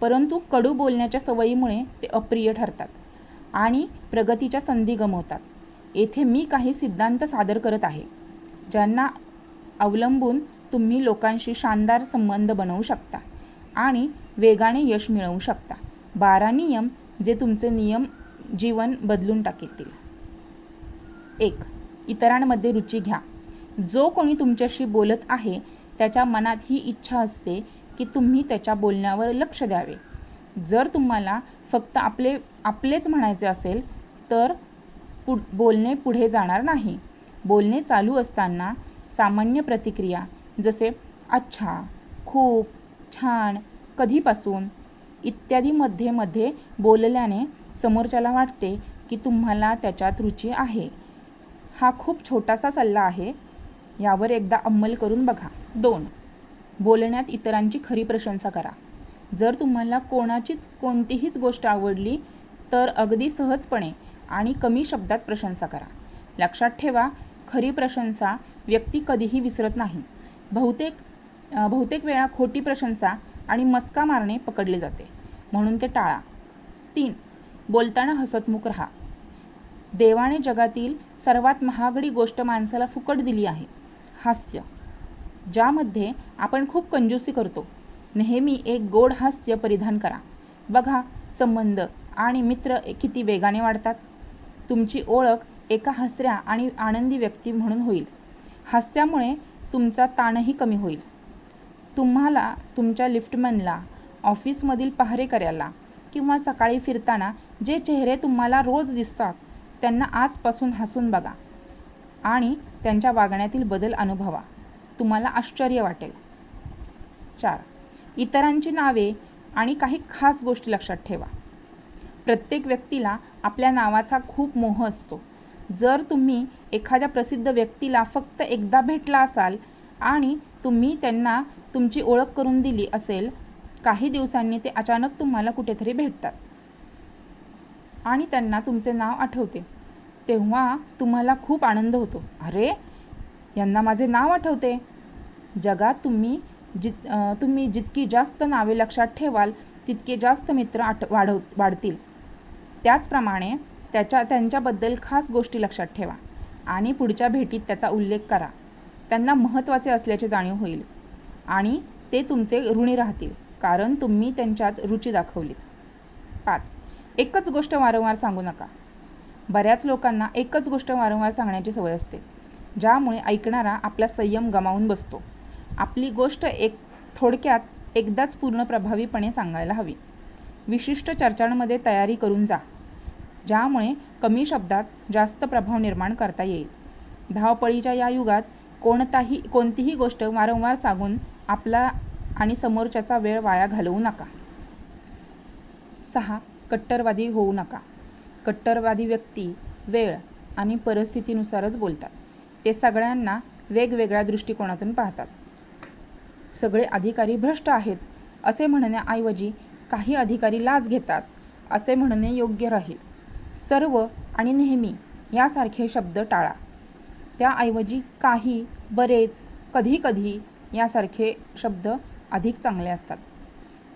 परंतु कडू बोलण्याच्या सवयीमुळे ते अप्रिय ठरतात आणि प्रगतीच्या संधी गमावतात. येथे मी काही सिद्धांत सादर करत आहे ज्यांना अवलंबून तुम्ही लोकांशी शानदार संबंध बनवू शकता आणि वेगाने यश मिळवू शकता. 12 नियम जे तुमचे जीवन बदलून टाकतील. 1. इतरांमध्ये रुची घ्या. जो कोणी तुमच्याशी बोलत आहे त्याच्या मनात ही इच्छा असते की तुम्ही त्याच्या बोलण्यावर लक्ष द्यावे. जर तुम्हाला फक्त आपलेच म्हणायचे असेल तर बोलणे पुढे जाणार नाही. बोलणे चालू असताना सामान्य प्रतिक्रिया जसे अच्छा, खूप, छान, कधीपासून इत्यादी मध्ये बोलल्याने समोरच्याला वाटते की तुम्हाला त्याच्यात रुची आहे. हा खूप छोटासा सल्ला आहे, यावर एकदा अंमल करून बघा. 2. बोलण्यात इतरांची खरी प्रशंसा करा. जर तुम्हाला कोणतीहीच गोष्ट आवडली तर अगदी सहजपणे आणि कमी शब्दात प्रशंसा करा. लक्षात ठेवा, खरी प्रशंसा व्यक्ती कधीही विसरत नाही. बहुतेक वेळा खोटी प्रशंसा आणि मस्का मारणे पकडले जाते, म्हणून ते टाळा. 3. बोलताना हसतमुख राहा. देवाने जगातील सर्वात महागडी गोष्ट माणसाला फुकट दिली आहे, हास्य, ज्यामध्ये आपण खूप कंजूसी करतो. नेहमी एक गोड हास्य परिधान करा. बघा, संबंध आणि मित्र किती वेगाने वाढतात. तुमची ओळख एका हसऱ्या आणि आनंदी व्यक्ती म्हणून होईल. हास्यामुळे तुमचा ताणही कमी होईल. तुम्हाला तुमच्या लिफ्टमॅनला, ऑफिसमधील पहारेकऱ्याला किंवा सकाळी फिरताना जे चेहरे तुम्हाला रोज दिसतात त्यांना आजपासून हसून बघा आणि त्यांच्या वागण्यातील बदल अनुभवा. तुम्हाला आश्चर्य वाटेल. 4. इतरांची नावे आणि काही खास गोष्टी लक्षात ठेवा. प्रत्येक व्यक्तीला आपल्या नावाचा खूप मोह असतो. जर तुम्ही एखाद्या प्रसिद्ध व्यक्तीला फक्त एकदा भेटला असाल आणि तुम्ही त्यांना तुमची ओळख करून दिली असेल, काही दिवसांनी ते अचानक तुम्हाला कुठेतरी भेटतात आणि त्यांना तुमचे नाव आठवते. तेव्हा तुम्हाला खूप आनंद होतो. अरे, यांना माझे नाव आठवते. जगात तुम्ही जितकी जास्त नावे लक्षात ठेवाल तितके जास्त मित्र वाढतील. त्याचप्रमाणे त्यांच्याबद्दल खास गोष्टी लक्षात ठेवा आणि पुढच्या भेटीत त्याचा उल्लेख करा. त्यांना महत्त्वाचे असल्याचे जाणीव होईल आणि ते तुमचे ऋणी राहतील, कारण तुम्ही त्यांच्यात रुची दाखवलीत. 5. एकच गोष्ट वारंवार सांगू नका. बऱ्याच लोकांना एकच गोष्ट वारंवार सांगण्याची सवय असते, ज्यामुळे ऐकणारा आपला संयम गमावून बसतो. आपली गोष्ट थोडक्यात एकदाच पूर्ण प्रभावीपणे सांगायला हवी. विशिष्ट चर्चांमध्ये तयारी करून जा, ज्यामुळे कमी शब्दात जास्त प्रभाव निर्माण करता येईल. धावपळीच्या या युगात कोणतीही गोष्ट वारंवार सांगून आपला आणि समोरच्याचा वेळ वाया घालवू नका. 6. कट्टरवादी होऊ नका. कट्टरवादी व्यक्ती वेळ आणि परिस्थितीनुसारच बोलतात. ते सगळ्यांना वेगवेगळ्या दृष्टिकोनातून पाहतात. सगळे अधिकारी भ्रष्ट आहेत असे म्हणण्याऐवजी काही अधिकारी लाच घेतात असे म्हणणे योग्य राहील. सर्व आणि नेहमी यासारखे शब्द टाळा. त्याऐवजी काही, बरेच, कधी-कधी यासारखे शब्द अधिक चांगले असतात.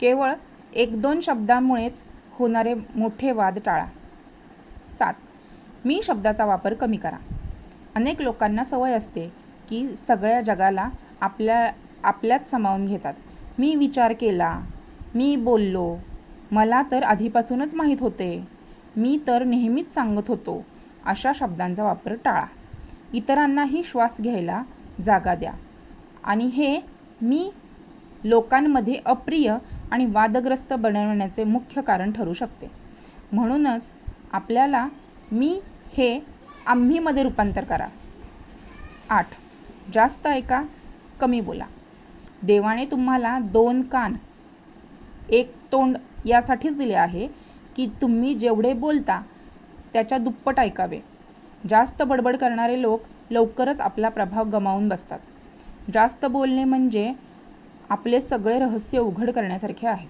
केवळ 1-2 शब्दांमुळेच होणारे मोठे वाद टाळा. 7. मी शब्दाचा वापर कमी करा. अनेक लोकांना सवय असते की सगळ्या जगाला आपल्यात सामावून घेतात. मी विचार केला, मी बोललो, मला तर आधीपासूनच माहीत होते, मी तर नेहमीच सांगत होतो, अशा शब्दांचा वापर टाळा. इतरांनाही श्वास घ्यायला जागा द्या. आणि हे मी लोकांमध्ये अप्रिय आणि वादग्रस्त बनवण्याचे मुख्य कारण ठरू शकते. म्हणूनच आपल्याला मी हे आम्हीमध्ये रूपांतर करा. 8. जास्त ऐका, कमी बोला. देवाने तुम्हाला 2 कान 1 तोंड यासाठीच दिले आहे की तुम्ही जेवढे बोलता त्याच्या दुप्पट ऐकावे. जास्त बडबड करणारे लोक लवकरच आपला प्रभाव गमावून बसतात. जास्त बोलणे म्हणजे आपले सगळे रहस्य उघड करण्यासारखे आहे.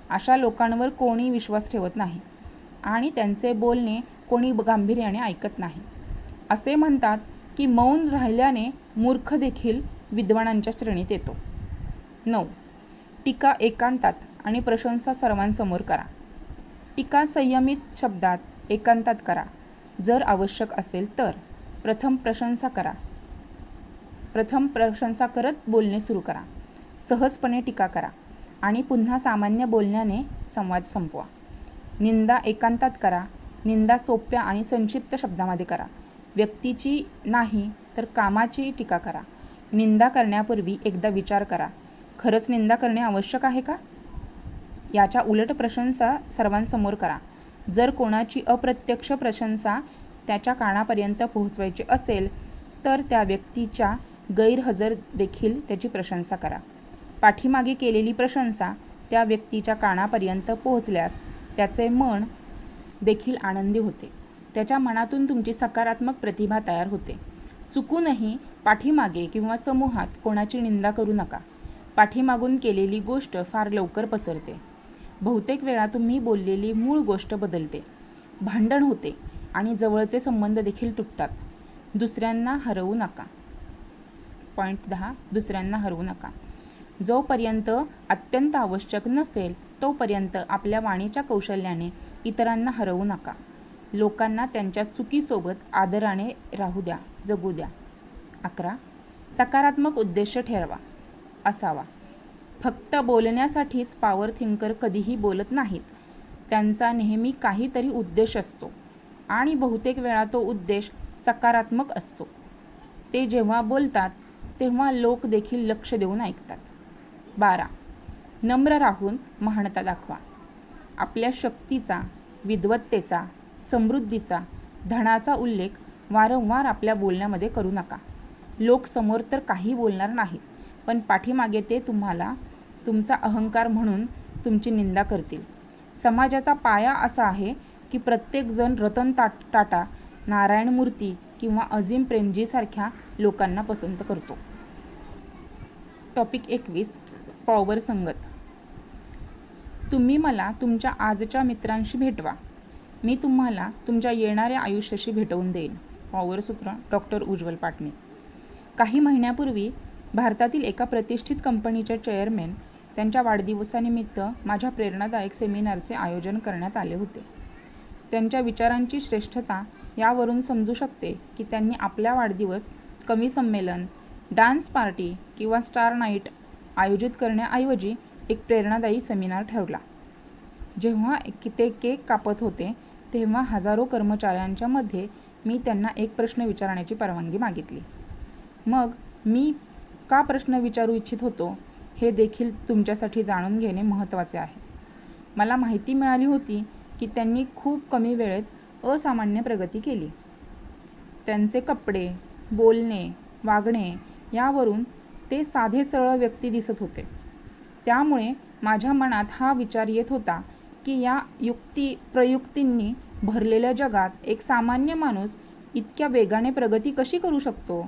अशा लोकांवर कोणी विश्वास ठेवत नाही आणि त्यांचे बोलणे कोणी गांभीर्याने ऐकत नाही. असे म्हणतात की मौन राहिल्याने मूर्ख देखील विद्वानांच्या श्रेणीत येतो. 9. टीका एकांतात आणि प्रशंसा सर्वांसमोर करा. टीका संयमित शब्दात एकांतात करा. जर आवश्यक असेल तर प्रथम प्रशंसा करत बोलणे सुरू करा. सहजपणे टीका करा आणि पुन्हा सामान्य बोलण्याने संवाद संपवा. निंदा एकांतात करा. निंदा सोप्या आणि संक्षिप्त शब्दामध्ये करा. व्यक्तीची नाही तर कामाची टीका करा. निंदा करण्यापूर्वी एकदा विचार करा, खरंच निंदा करणे आवश्यक आहे का? याच्या उलट प्रशंसा सर्वांसमोर करा. जर कोणाची अप्रत्यक्ष प्रशंसा त्याच्या कानापर्यंत पोहोचवायची असेल तर त्या व्यक्तीच्या गैरहजर देखील त्याची प्रशंसा करा. पाठीमागे केलेली प्रशंसा त्या व्यक्तीच्या कानापर्यंत पोहोचल्यास त्याचे मन देखील आनंदी होते. त्याच्या मनातून तुमची सकारात्मक प्रतिभा तयार होते. चुकूनही पाठीमागे किंवा समूहात कोणाची निंदा करू नका. पाठीमागून केलेली गोष्ट फार लवकर पसरते. बहुतेक वेळा तुम्ही बोललेली मूळ गोष्ट बदलते, भांडण होते आणि जवळचे संबंध देखील तुटतात. दुसऱ्यांना हरवू नका. पॉईंट 10. दुसऱ्यांना हरवू नका. जोपर्यंत अत्यंत आवश्यक नसेल तोपर्यंत आपल्या वाणीच्या कौशल्याने इतरांना हरवू नका. लोकांना त्यांच्या चुकीसोबत आदराने राहू द्या, जगू द्या. 11. सकारात्मक उद्देश असावा. फक्त बोलण्यासाठीच पॉवर थिंकर कधीही बोलत नाहीत. त्यांचा नेहमी काहीतरी उद्देश असतो आणि बहुतेक वेळा तो उद्देश सकारात्मक असतो. ते जेव्हा बोलतात तेव्हा लोक देखील लक्ष देऊन ऐकतात. 12. नम्र राहून महानता दाखवा. आपल्या शक्तीचा, विद्वत्तेचा, समृद्धीचा, धनाचा उल्लेख वारंवार आपल्या बोलण्यामध्ये करू नका. लोक समोर तर काही बोलणार नाहीत, पण पाठीमागे ते तुम्हाला तुमचा अहंकार म्हणून तुमची निंदा करतील. समाजाचा पाया असा आहे की प्रत्येकजण रतन टाटा, नारायण मूर्ती किंवा अझीम प्रेमजीसारख्या लोकांना पसंत करतो. टॉपिक 21. पॉवर संगत. तुम्ही मला तुमच्या आजच्या मित्रांशी भेटवा. मी तुम्हाला तुमच्या येणाऱ्या आयुष्याशी भेटवून देईन. पॉवर सूत्र डॉक्टर उज्ज्वल पाटणी. काही महिन्यापूर्वी भारतातील एका प्रतिष्ठित कंपनीच्या चेअरमॅन त्यांच्या वाढदिवसानिमित्त माझ्या प्रेरणादायक सेमिनारचे आयोजन करण्यात आले होते. त्यांच्या विचारांची श्रेष्ठता यावरून समजू शकते की त्यांनी आपला वाढदिवस कवी संमेलन, डान्स पार्टी किंवा स्टार नाईट आयोजित करण्याऐवजी एक प्रेरणादायी सेमिनार ठरवला. जेव्हा ते केक कापत होते तेव्हा हजारो कर्मचाऱ्यांच्या मध्ये मी त्यांना एक प्रश्न विचारण्याची परवानगी मागितली. मग मी का प्रश्न विचारू इच्छित होतो हे देखील तुमच्यासाठी जाणून घेणे महत्त्वाचे आहे. मला माहिती मिळाली होती की त्यांनी खूप कमी वेळेत असामान्य प्रगती केली. त्यांचे कपडे, बोलणे, वागणे यावरून ते साधे सरळ व्यक्ती दिसत होते. त्यामुळे माझ्या मनात हा विचार येत होता की या प्रयुक्तींनी भरलेल्या जगात एक सामान्य माणूस इतक्या वेगाने प्रगती कशी करू शकतो?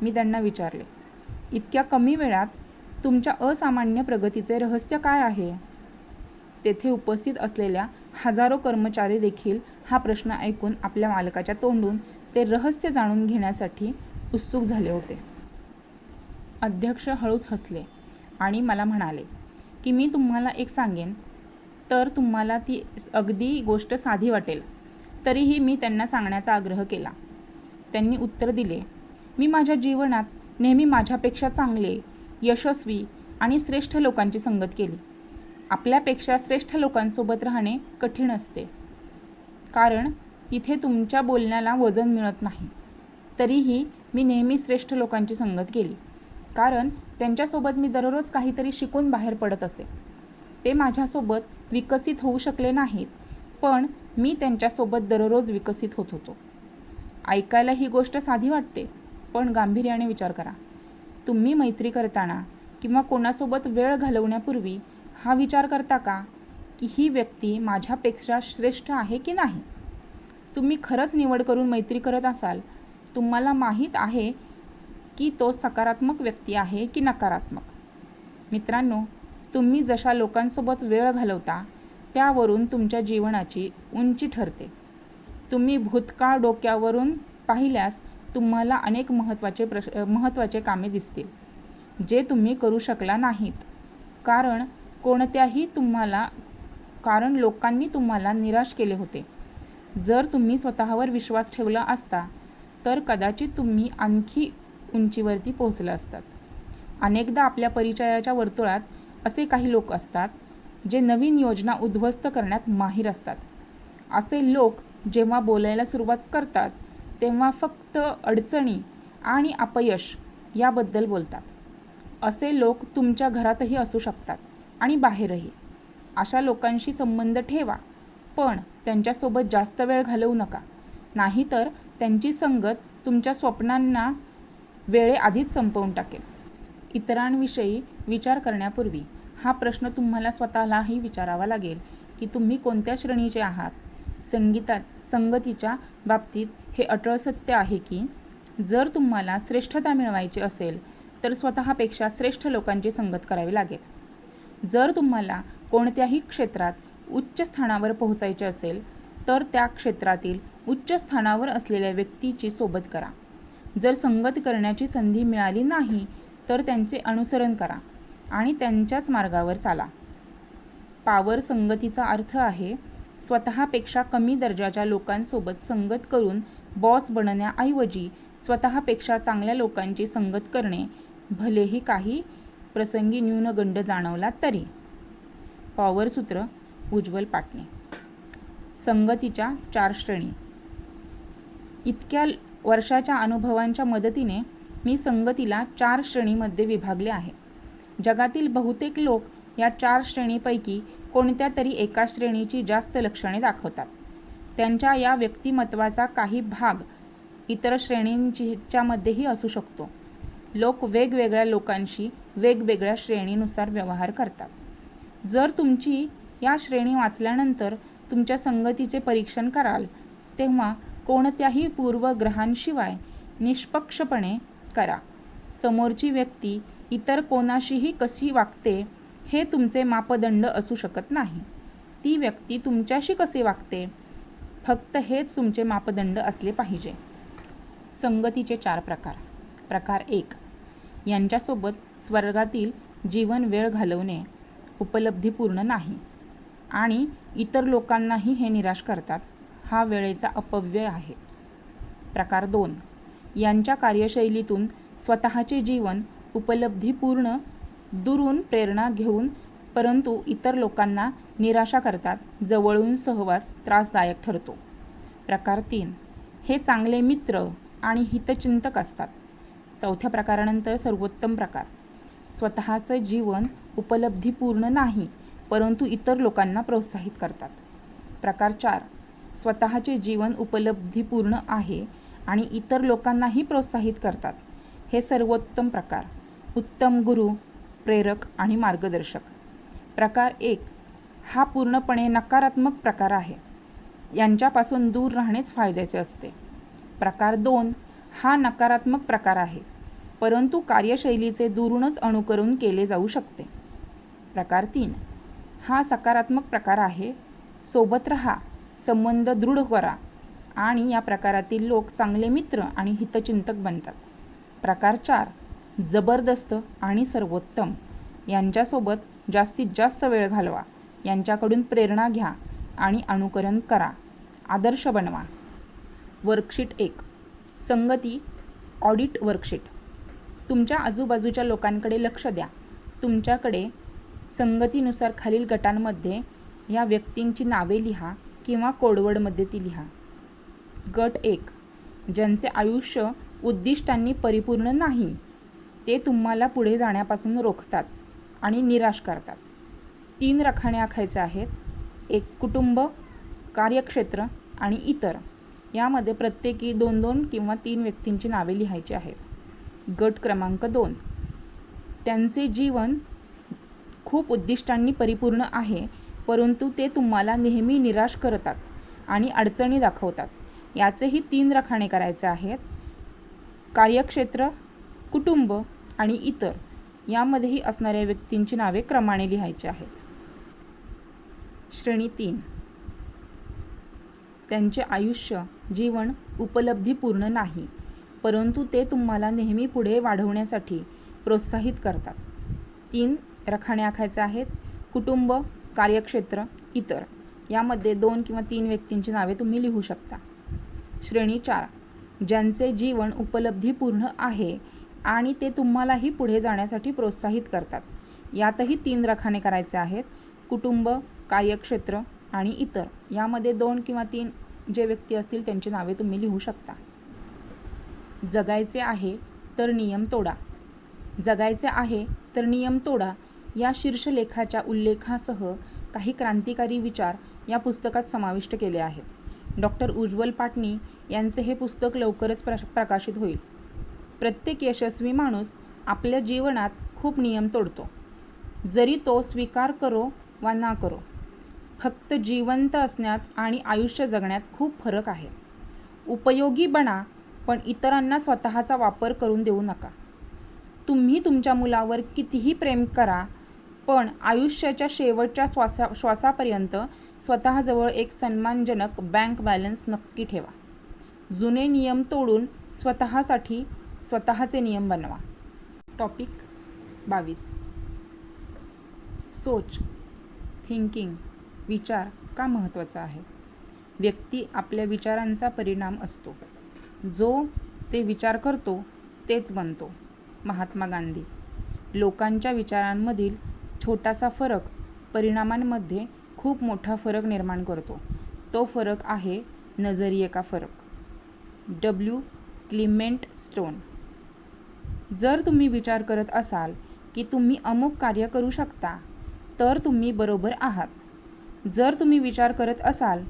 मी त्यांना विचारले, इतक्या कमी वेळात तुमच्या असामान्य प्रगतीचे रहस्य काय आहे? तेथे उपस्थित असलेल्या हजारो कर्मचारी देखील हा प्रश्न ऐकून आपल्या मालकाच्या तोंडून ते रहस्य जाणून घेण्यासाठी उत्सुक झाले होते. अध्यक्ष हळूच हसले आणि मला म्हणाले की मी तुम्हाला एक सांगेन तर तुम्हाला ती अगदी गोष्ट साधी वाटेल. तरीही मी त्यांना सांगण्याचा आग्रह केला. त्यांनी उत्तर दिले, मी माझ्या जीवनात नेहमी माझ्यापेक्षा चांगले, यशस्वी आणि श्रेष्ठ लोकांची संगत केली. आपल्यापेक्षा श्रेष्ठ लोकांसोबत राहणे कठीण असते, कारण तिथे तुमच्या बोलण्याला वजन मिळत नाही. तरीही मी नेहमी श्रेष्ठ लोकांची संगत केली, कारण त्यांच्यासोबत मी दररोज काहीतरी शिकून बाहेर पडत असे. ते माझ्यासोबत विकसित होऊ शकले नाहीत, पण मी त्यांच्यासोबत दररोज विकसित होत होतो. ऐकायला ही गोष्ट साधी वाटते, पण गांभीर्याने विचार करा. तुम्ही मैत्री करताना किंवा कोणासोबत वेळ घालवण्यापूर्वी हा विचार करता का की ही व्यक्ती माझ्यापेक्षा श्रेष्ठ आहे की नाही? तुम्ही खरंच निवड करून मैत्री करत असाल, तुम्हाला माहीत आहे की तो सकारात्मक व्यक्ती आहे की नकारात्मक. मित्रांनो, तुम्ही जशा लोकांसोबत वेळ घालवता त्यावरून तुमच्या जीवनाची उंची ठरते. तुम्ही भूतकाळ डोक्यावरून पाहिल्यास तुम्हाला अनेक महत्त्वाचे कामे दिसतील जे तुम्ही करू शकला नाहीत, कारण लोकांनी तुम्हाला निराश केले होते. जर तुम्ही स्वतःवर विश्वास ठेवला असता तर कदाचित तुम्ही आणखी उंचीवरती पोहोचला असतात. अनेकदा आपल्या परिचयाच्या वर्तुळात असे काही लोक असतात जे नवीन योजना उद्ध्वस्त करण्यात माहीर असतात. असे लोक जेव्हा बोलायला सुरुवात करतात तेव्हा फक्त अडचणी आणि अपयश याबद्दल बोलतात. असे लोक तुमच्या घरातही असू शकतात आणि बाहेरही. अशा लोकांशी संबंध ठेवा, पण त्यांच्यासोबत जास्त वेळ घालवू नका, नाहीतर त्यांची संगत तुमच्या स्वप्नांना वेळेआधीच संपवून टाकेल. इतरांविषयी विचार करण्यापूर्वी हा प्रश्न तुम्हाला स्वतःलाही विचारावा लागेल की तुम्ही कोणत्या श्रेणीचे आहात. संगतीच्या बाबतीत हे अटळ सत्य आहे की जर तुम्हाला श्रेष्ठता मिळवायची असेल तर स्वतःपेक्षा श्रेष्ठ लोकांची संगत करावी लागेल. जर तुम्हाला कोणत्याही क्षेत्रात उच्च स्थानावर पोहोचायचे असेल तर त्या क्षेत्रातील उच्च स्थानावर असलेल्या व्यक्तीची सोबत करा. जर संगत करण्याची संधी मिळाली नाही तर त्यांचे अनुसरण करा आणि त्यांच्याच मार्गावर चाला. पॉवर संगतीचा अर्थ आहे स्वतःपेक्षा कमी दर्जाच्या लोकांसोबत संगत करून बॉस बनण्याऐवजी स्वतःपेक्षा चांगल्या लोकांची संगत करणे, भलेही काही प्रसंगी न्यूनगंड जाणवला तरी. पॉवर सूत्र उज्ज्वल पाटणे. संगतीच्या 4 श्रेणी. इतक्या वर्षाच्या अनुभवांच्या मदतीने मी संगतीला 4 श्रेणीमध्ये विभागले आहे. जगातील बहुतेक लोक या 4 श्रेणीपैकी कोणत्या तरी एका श्रेणीची जास्त लक्षणे दाखवतात. त्यांच्या या व्यक्तिमत्वाचा काही भाग इतर श्रेणींच्यामध्येही असू शकतो. लोक वेगवेगळ्या लोकांशी वेगवेगळ्या श्रेणीनुसार व्यवहार करतात. जर तुमची या श्रेणी वाचल्यानंतर तुमच्या संगतीचे परीक्षण कराल तेव्हा कोणत्याही पूर्वग्रहांशिवाय निष्पक्षपणे करा. समोरची व्यक्ती इतर कोणाशीही कशी वागते हे तुमचे मापदंड असू शकत नाही. ती व्यक्ती तुमच्याशी कसे वागते फक्त हेच तुमचे मापदंड असले पाहिजे. संगतीचे 4 प्रकार. प्रकार 1. यांच्यासोबत स्वर्गातील जीवन वेळ घालवणे उपलब्धिपूर्ण नाही आणि इतर लोकांनाही हे निराश करतात. हा वेळेचा अपव्यय आहे. प्रकार 2. यांच्या कार्यशैलीतून स्वतःचे जीवन उपलब्धिपूर्ण दुरून प्रेरणा घेऊन परंतु इतर लोकांना निराशा करतात. जवळून सहवास त्रासदायक ठरतो. प्रकार 3. हे चांगले मित्र आणि हितचिंतक असतात. 4थ्या प्रकारानंतर सर्वोत्तम प्रकार. स्वतःचं जीवन उपलब्धिपूर्ण नाही परंतु इतर लोकांना प्रोत्साहित करतात. प्रकार 4. स्वतःचे जीवन उपलब्धिपूर्ण आहे आणि इतर लोकांनाही प्रोत्साहित करतात. हे सर्वोत्तम प्रकार. उत्तम गुरु, प्रेरक आणि मार्गदर्शक. प्रकार 1 हा पूर्णपणे नकारात्मक प्रकार आहे. यांच्यापासून दूर राहणेच फायद्याचे असते. प्रकार 2 हा नकारात्मक प्रकार आहे परंतु कार्यशैलीचे दुरूनच अनुकरण केले जाऊ शकते. प्रकार 3 हा सकारात्मक प्रकार आहे. सोबत राहा, संबंध दृढ करा आणि या प्रकारातील लोक चांगले मित्र आणि हितचिंतक बनतात. प्रकार 4 जबरदस्त आणि सर्वोत्तम. यांच्यासोबत जास्तीत जास्त वेळ घालवा, यांच्याकडून प्रेरणा घ्या आणि अनुकरण करा. आदर्श बनवा. वर्कशीट 1. संगती ऑडिट वर्कशीट. तुमच्या आजूबाजूच्या लोकांकडे लक्ष द्या. तुमच्याकडे संगतीनुसार खालील गटांमध्ये या व्यक्तींची नावे लिहा किंवा कोडवर्डमध्ये ती लिहा. गट 1 ज्यांचे आयुष्य उद्दिष्टांनी परिपूर्ण नाही. ते तुम्हाला पुढे जाण्यापासून रोखतात आणि निराश करतात. 3 रखाने आखायचे आहेत. एक कुटुंब, कार्यक्षेत्र आणि इतर. यामध्ये प्रत्येकी 2-2 किंवा 3 व्यक्तींची नावे लिहायची आहेत. गट क्रमांक 2. त्यांचे जीवन खूप उद्दिष्टांनी परिपूर्ण आहे, परंतु ते तुम्हाला नेहमी निराश करतात आणि अडचणी दाखवतात. याचेही 3 रखाने करायचे आहेत. कार्यक्षेत्र, कुटुंब आणि इतर. यामध्येही असणाऱ्या व्यक्तींची नावे क्रमाने लिहायची आहेत. श्रेणी 3. त्यांचे आयुष्य जीवन उपलब्धिपूर्ण नाही, परंतु ते तुम्हाला नेहमी पुढे वाढवण्यासाठी प्रोत्साहित करतात. 3 रखाने आखायचे आहेत. कुटुंब, कार्यक्षेत्र, इतर. यामध्ये 2 किंवा 3 व्यक्तींची नावे तुम्ही लिहू शकता. श्रेणी 4. ज्यांचे जीवन उपलब्धिपूर्ण आहे आणि ते तुम्हालाही पुढे जाण्यासाठी प्रोत्साहित करतात. यातही 3 रखाने करायचे आहेत. कुटुंब, कार्यक्षेत्र आणि इतर. यामध्ये 2 किंवा 3 जे व्यक्ती असतील त्यांची नावे तुम्ही लिहू शकता. जगायचे आहे तर नियम तोडा. जगायचे आहे तर नियम तोडा या शीर्षलेखाच्या उल्लेखासह काही क्रांतिकारी विचार या पुस्तकात समाविष्ट केले आहेत. डॉक्टर उज्ज्वल पाटणी यांचे हे पुस्तक लवकरच प्रकाशित होईल. प्रत्येक यशस्वी माणूस आपल्या जीवनात खूप नियम तोडतो, जरी तो स्वीकार करो वा ना करो. फक्त जिवंत असण्यात आणि आयुष्य जगण्यात खूप फरक आहे. उपयोगी बना, पण इतरांना स्वतःचा वापर करून देऊ नका. तुम्ही तुमच्या मुलावर कितीही प्रेम करा, पण आयुष्याच्या शेवटच्या श्वासापर्यंत स्वतःजवळ एक सन्मानजनक बँक बॅलन्स नक्की ठेवा. जुने नियम तोडून स्वतःसाठी स्वतःचे नियम बनवा. टॉपिक 22. सोच, थिंकिंग, विचार का महत्त्वाचा आहे? व्यक्ती आपल्या विचारांचा परिणाम असतो. जो ते विचार करतो तेच बनतो. महात्मा गांधी. लोकांच्या विचारांमधील छोटासा फरक परिणामांमध्ये खूप मोठा फरक निर्माण करतो. तो फरक आहे नजरिये का फरक. डब्ल्यू. Clement stone. जर तुम्ही विचार करत असाल की तुम्ही अमुक कार्य करू शकता, तर तुम्ही बरोबर आहात. जर तुम्ही विचार करत असाल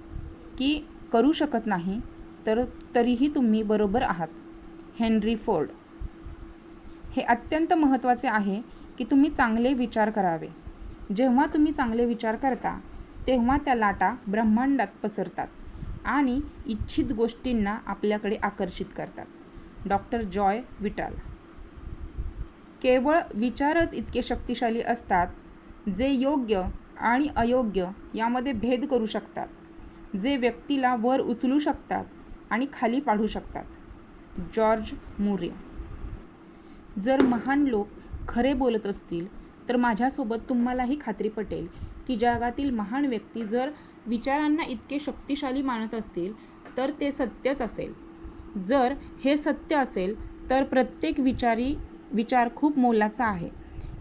की करू शकत नाही, तर तरीही तुम्ही बरोबर आहात. Henry Ford. हे अत्यंत महत्त्वाचे आहे की तुम्ही चांगले विचार करावे. जेव्हा तुम्ही चांगले विचार करता, तेव्हा त्या लाटा ब्रह्मांडात पसरतात आणि इच्छित गोष्टींना आपल्याकडे आकर्षित करतात. Doctor Joy vital. केवळ विचारच इतके शक्तिशाली असतात, जे योग्य आणि अयोग्य यामध्ये भेद करू शकतात, जे व्यक्तीला वर उचलू शकतात आणि खाली पाडू शकतात. जॉर्ज मुरे. जर महान लोक खरे बोलत असतील, तर माझ्यासोबत तुम्हालाही खात्री पटेल की जगातील महान व्यक्ती जर विचारांना इतके शक्तिशाली मानत असतील, तर ते सत्यच असेल. जर हे सत्य असेल, तर प्रत्येक विचार खूप मोलाचा आहे.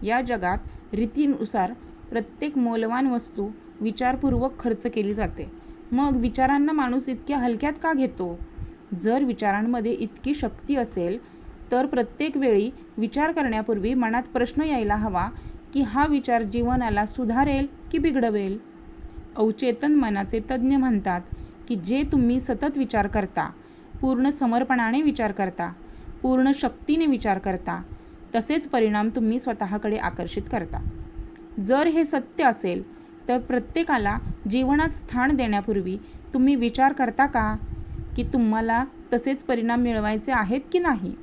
या जगात रीतीनुसार प्रत्येक मौल्यवान वस्तू विचारपूर्वक खर्च केली जाते. मग विचारांना माणूस इतक्या हलक्यात का घेतो? जर विचारांमध्ये इतकी शक्ती असेल, तर प्रत्येक वेळी विचार करण्यापूर्वी मनात प्रश्न यायला हवा की हा विचार जीवनाला सुधारेल की बिघडवेल? अवचेतन मनाचे तज्ज्ञ म्हणतात की जे तुम्ही सतत विचार करता, पूर्ण समर्पणाने विचार करता, पूर्ण शक्तीने विचार करता, तसेच परिणाम तुम्ही स्वतःकडे आकर्षित करता. जर हे सत्य असेल, तर प्रत्येकाला जीवनात स्थान देण्यापूर्वी तुम्ही विचार करता का की तुम्हाला तसेच परिणाम मिळवायचे आहेत की नाही?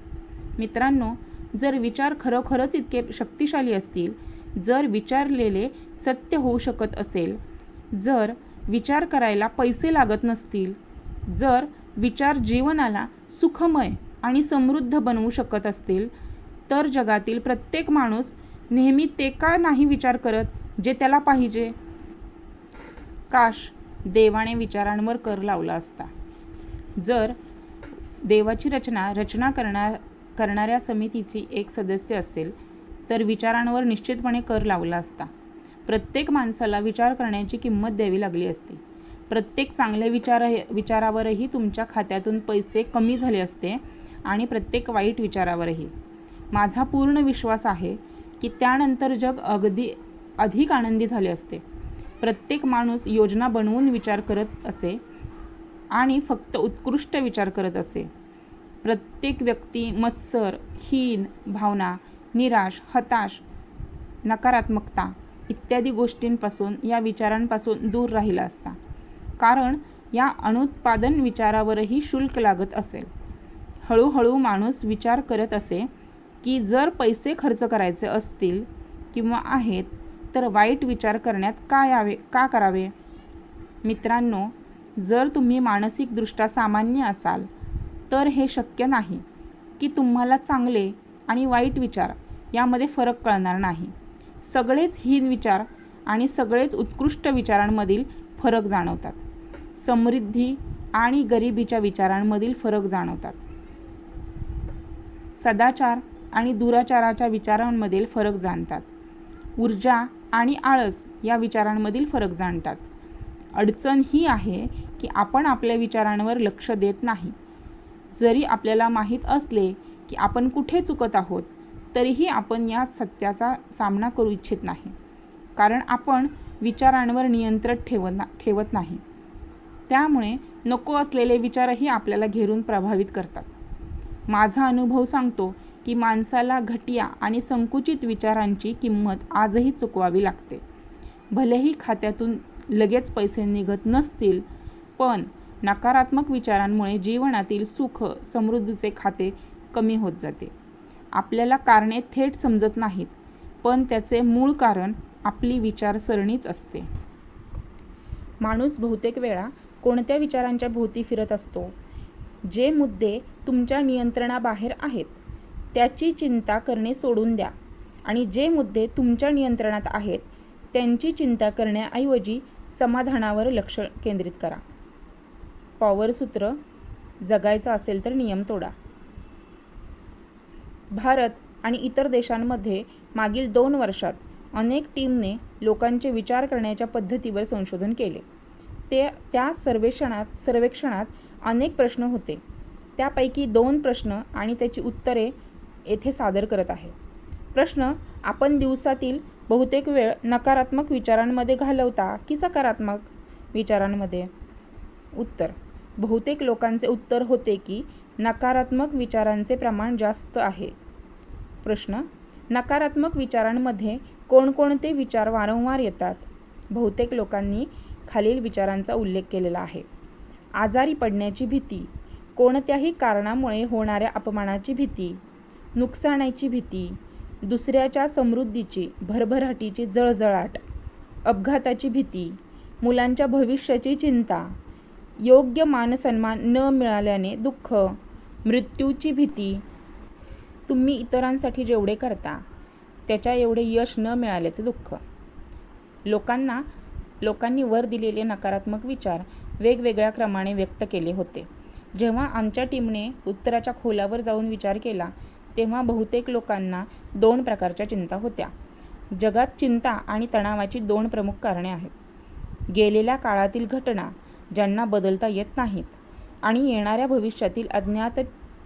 मित्रांनो, जर विचार खरोखरच इतके शक्तिशाली असतील, जर विचारलेले सत्य होऊ शकत असेल, जर विचार करायला पैसे लागत नसतील, जर विचार जीवनाला सुखमय आणि समृद्ध बनवू शकत असतील, तर जगातील प्रत्येक माणूस नेहमी ते का नाही विचार करत जे त्याला पाहिजे? काश देवाने विचारांवर कर लावला असता. जर देवाची रचना करणाऱ्या समितीची एक सदस्य असेल, तर विचारांवर निश्चितपणे कर लावला असता. प्रत्येक माणसाला विचार करण्याची किंमत द्यावी लागली असती. प्रत्येक चांगल्या विचारावरही तुमच्या खात्यातून पैसे कमी झाले असते आणि प्रत्येक वाईट विचारावरही. माझा पूर्ण विश्वास आहे की त्यानंतर जग अधिक आनंदी झाले असते. प्रत्येक माणूस योजना बनवून विचार करत असे आणि फक्त उत्कृष्ट विचार करत असे. प्रत्येक व्यक्ती मत्सर, हीन भावना, निराश, हताश, नकारात्मकता इत्यादी गोष्टींपासून, या विचारांपासून दूर राहिला असता. कारण या अनुत्पादन विचारावरही शुल्क लागत असेल. हळूहळू माणूस विचार करत असे की जर पैसे खर्च करायचे असतील किंवा आहेत तर वाईट विचार करण्यात का करावे. मित्रांनो, जर तुम्ही मानसिकदृष्ट्या सामान्य असाल तर हे शक्य नाही की तुम्हाला चांगले आणि वाईट विचार यामध्ये फरक कळणार नाही. सगळेच हीन विचार आणि सगळेच उत्कृष्ट विचारांमधील फरक जाणवतात. समृद्धी आणि गरिबीच्या विचारांमधील फरक जाणवतात. सदाचार आणि दुराचाराच्या विचारांमधील फरक जाणतात. ऊर्जा आणि आळस या विचारांमधील फरक जाणतात. अडचण ही आहे की आपण आपल्या विचारांवर लक्ष देत नाही. जरी आपल्याला माहीत असले की आपण कुठे चुकत आहोत तरीही आपण या सत्याचा सामना करू इच्छित नाही. कारण आपण विचारांवर नियंत्रण ठेवत नाही. त्यामुळे नको असलेले विचारही आपल्याला घेरून प्रभावित करतात. माझा अनुभव सांगतो की माणसाला घटिया आणि संकुचित विचारांची किंमत आजही चुकवावी लागते. भलेही खात्यातून लगेच पैसे निघत नसतील, पण नकारात्मक विचारांमुळे जीवनातील सुख समृद्धीचे खाते कमी होत जाते. आपल्याला कारणे थेट समजत नाहीत, पण त्याचे मूळ कारण आपली विचारसरणीच असते. माणूस बहुतेक वेळा कोणत्या विचारांच्या भोवती फिरत असतो? जे मुद्दे तुमच्या नियंत्रणाबाहेर आहेत त्याची चिंता करणे सोडून द्या आणि जे मुद्दे तुमच्या नियंत्रणात आहेत त्यांची चिंता करण्याऐवजी समाधानावर लक्ष केंद्रित करा. पॉवर सूत्र: जगायचं असेल तर नियम तोडा. भारत आणि इतर देशांमध्ये मागील 2 वर्षात अनेक टीमने लोकांचे विचार करण्याच्या पद्धतीवर संशोधन केले. त्या सर्वेक्षणात अनेक प्रश्न होते. त्यापैकी 2 प्रश्न आणि त्याची उत्तरे येथे सादर करत आहे. प्रश्न: आपण दिवसातील बहुतेक वेळ नकारात्मक विचारांमध्ये घालवता की सकारात्मक विचारांमध्ये? उत्तर: बहुतेक लोकांचे उत्तर होते की नकारात्मक विचारांचे प्रमाण जास्त आहे. प्रश्न: नकारात्मक विचारांमध्ये कोणकोणते विचार वारंवार येतात? बहुतेक लोकांनी खालील विचारांचा उल्लेख केलेला आहे. आजारी पडण्याची भीती, कोणत्याही कारणामुळे होणाऱ्या अपमानाची भीती, नुकसानाची भीती, दुसऱ्याच्या समृद्धीची भरभराटीची जळजळाट, अपघाताची भीती, मुलांच्या भविष्याची चिंता, योग्य मानसन्मान न मिळाल्याने दुःख, मृत्यूची भीती, तुम्ही इतरांसाठी जेवढे करता त्याच्या एवढे यश न मिळाल्याचे दुःख. लोकांनी वर दिलेले नकारात्मक विचार वेगवेगळ्या क्रमाने व्यक्त केले होते. जेव्हा आमच्या टीमने उत्तराच्या खोलावर जाऊन विचार केला तेव्हा बहुतेक लोकांना 2 प्रकारच्या चिंता होत्या. जगात चिंता आणि तणावाची 2 प्रमुख कारणे आहेत. गेलेल्या काळातील घटना ज्यांना बदलता येत नाहीत आणि येणाऱ्या भविष्यातील अज्ञात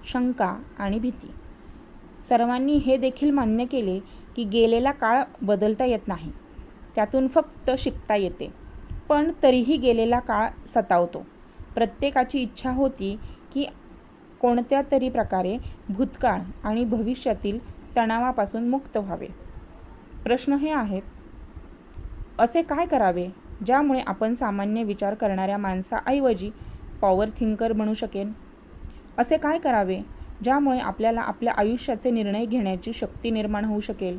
शंका आणि भीती. सर्वांनी हे देखील मान्य केले की गेलेला काळ बदलता येत नाही, त्यातून फक्त शिकता येते. पण तरीही गेलेला काळ सतावतो. प्रत्येकाची इच्छा होती की कोणत्या तरी प्रकारे भूतकाळ आणि भविष्यातील तणावापासून मुक्त व्हावे. प्रश्न हे आहेत: असे काय करावे ज्यामुळे आपण सामान्य विचार करणाऱ्या माणसाऐवजी पॉवर थिंकर बनू शकेल? असे काय करावे ज्यामुळे आपल्याला आपल्या आयुष्याचे निर्णय घेण्याची शक्ती निर्माण होऊ शकेल?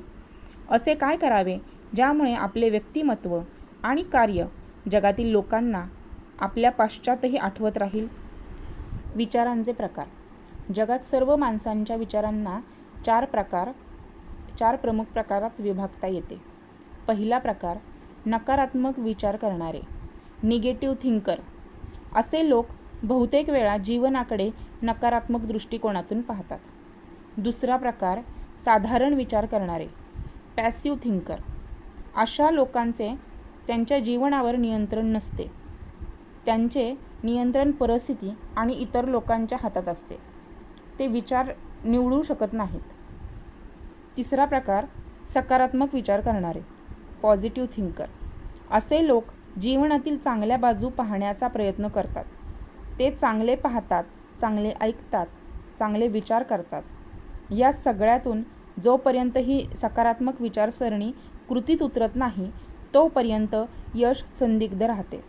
असे काय करावे ज्यामुळे आपले व्यक्तिमत्व आणि कार्य जगातील लोकांना आपल्या पाश्चातही आठवत राहील? विचारांचे प्रकार. जगात सर्व माणसांच्या विचारांना 4 प्रमुख प्रकारात विभागता येते. पहिला प्रकार: नकारात्मक विचार करणारे, निगेटिव्ह थिंकर. असे लोक बहुतेक वेळा जीवनाकडे नकारात्मक दृष्टिकोनातून पाहतात. दुसरा प्रकार: साधारण विचार करणारे, पॅसिव्ह थिंकर. अशा लोकांचे त्यांच्या जीवनावर नियंत्रण नसते. त्यांचे नियंत्रण परिस्थिती आणि इतर लोकांच्या हातात असते. ते विचार निवडू शकत नाहीत. तिसरा प्रकार, सकारात्मक विचार करणारे, पॉझिटिव्ह थिंकर. असे लोक जीवनातील चांगल्या बाजू पाहण्याचा प्रयत्न करतात. ते चांगले पाहतात, चांगले ऐकतात, चांगले विचार करतात. या सगळ्यातून जोपर्यंत ही सकारात्मक विचारसरणी कृतीत उतरत नाही तोपर्यंत यश संदिग्ध राहते.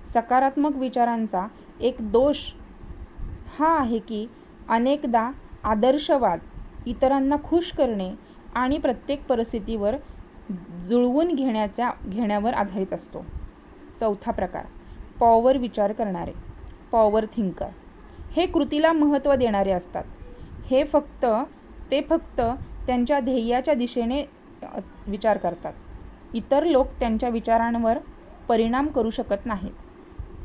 सकारात्मक विचारांचा एक दोष हा आहे की अनेकदा आदर्शवाद, इतरांना खुश करणे आणि प्रत्येक परिस्थितीवर जुळवून घेण्यावर आधारित असतो. चौथा प्रकार, पॉवर विचार करणारे, पॉवर थिंकर. हे कृतीला महत्त्व देणारे असतात. ते फक्त त्यांच्या ध्येयाच्या दिशेने विचार करतात. इतर लोक त्यांच्या विचारांवर परिणाम करू शकत नाहीत.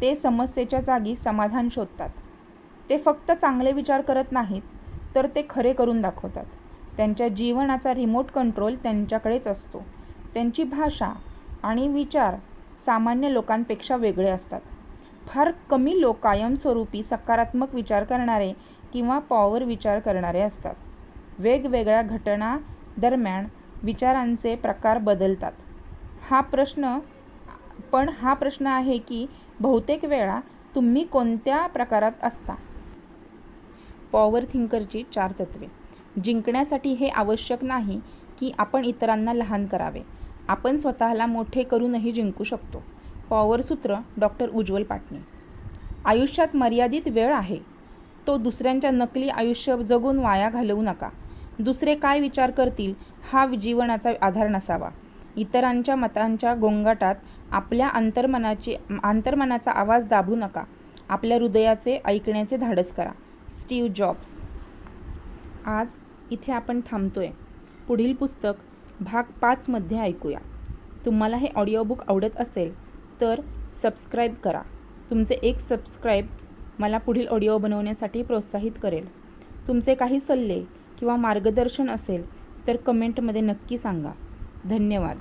ते समस्येच्या जागी समाधान शोधतात. ते फक्त चांगले विचार करत नाहीत तर ते खरे करून दाखवतात. त्यांच्या जीवनाचा रिमोट कंट्रोल त्यांच्याकडेच असतो. त्यांची भाषा आणि विचार सामान्य लोकांपेक्षा वेगळे असतात. फार कमी लोक कायमस्वरूपी सकारात्मक विचार करणारे किंवा पॉवर विचार करणारे असतात. वेगवेगळ्या घटना दरम्यान विचारांचे प्रकार बदलतात. हा प्रश्न आहे की बहुतेक वेळा तुम्ही कोणत्या प्रकारात असता. पॉवर थिंकरची 4 तत्त्वे. जिंकण्यासाठी हे आवश्यक नाही की आपण इतरांना लहान करावे. आपण स्वतःला मोठे करूनही जिंकू शकतो. पॉवर सूत्र, डॉक्टर उज्ज्वल पाटणी. आयुष्यात मर्यादित वेळ आहे. तो दुसऱ्यांच्या नकली आयुष्य जगून वाया घालवू नका. दुसरे काय विचार करतील हा जीवनाचा आधार नसावा. इतरांच्या मतांच्या गोंगाटात आपल्या अंतर्मनाचा आवाज दाबू नका. आपल्या हृदयाचे ऐकण्याचे धाडस करा. Steve jobs. आज इथे आपण थांबतोय. पुढील पुस्तक भाग 5 मध्ये ऐकूया. तुम्हाला हे ऑडिओबुक आवडत असेल तर सबस्क्राईब करा. तुमचे एक सबस्क्राईब मला पुढील ऑडिओ बनवण्यासाठी प्रोत्साहित करेल. तुमचे काही सल्ले किंवा मार्गदर्शन असेल तर कमेंटमध्ये नक्की सांगा. धन्यवाद.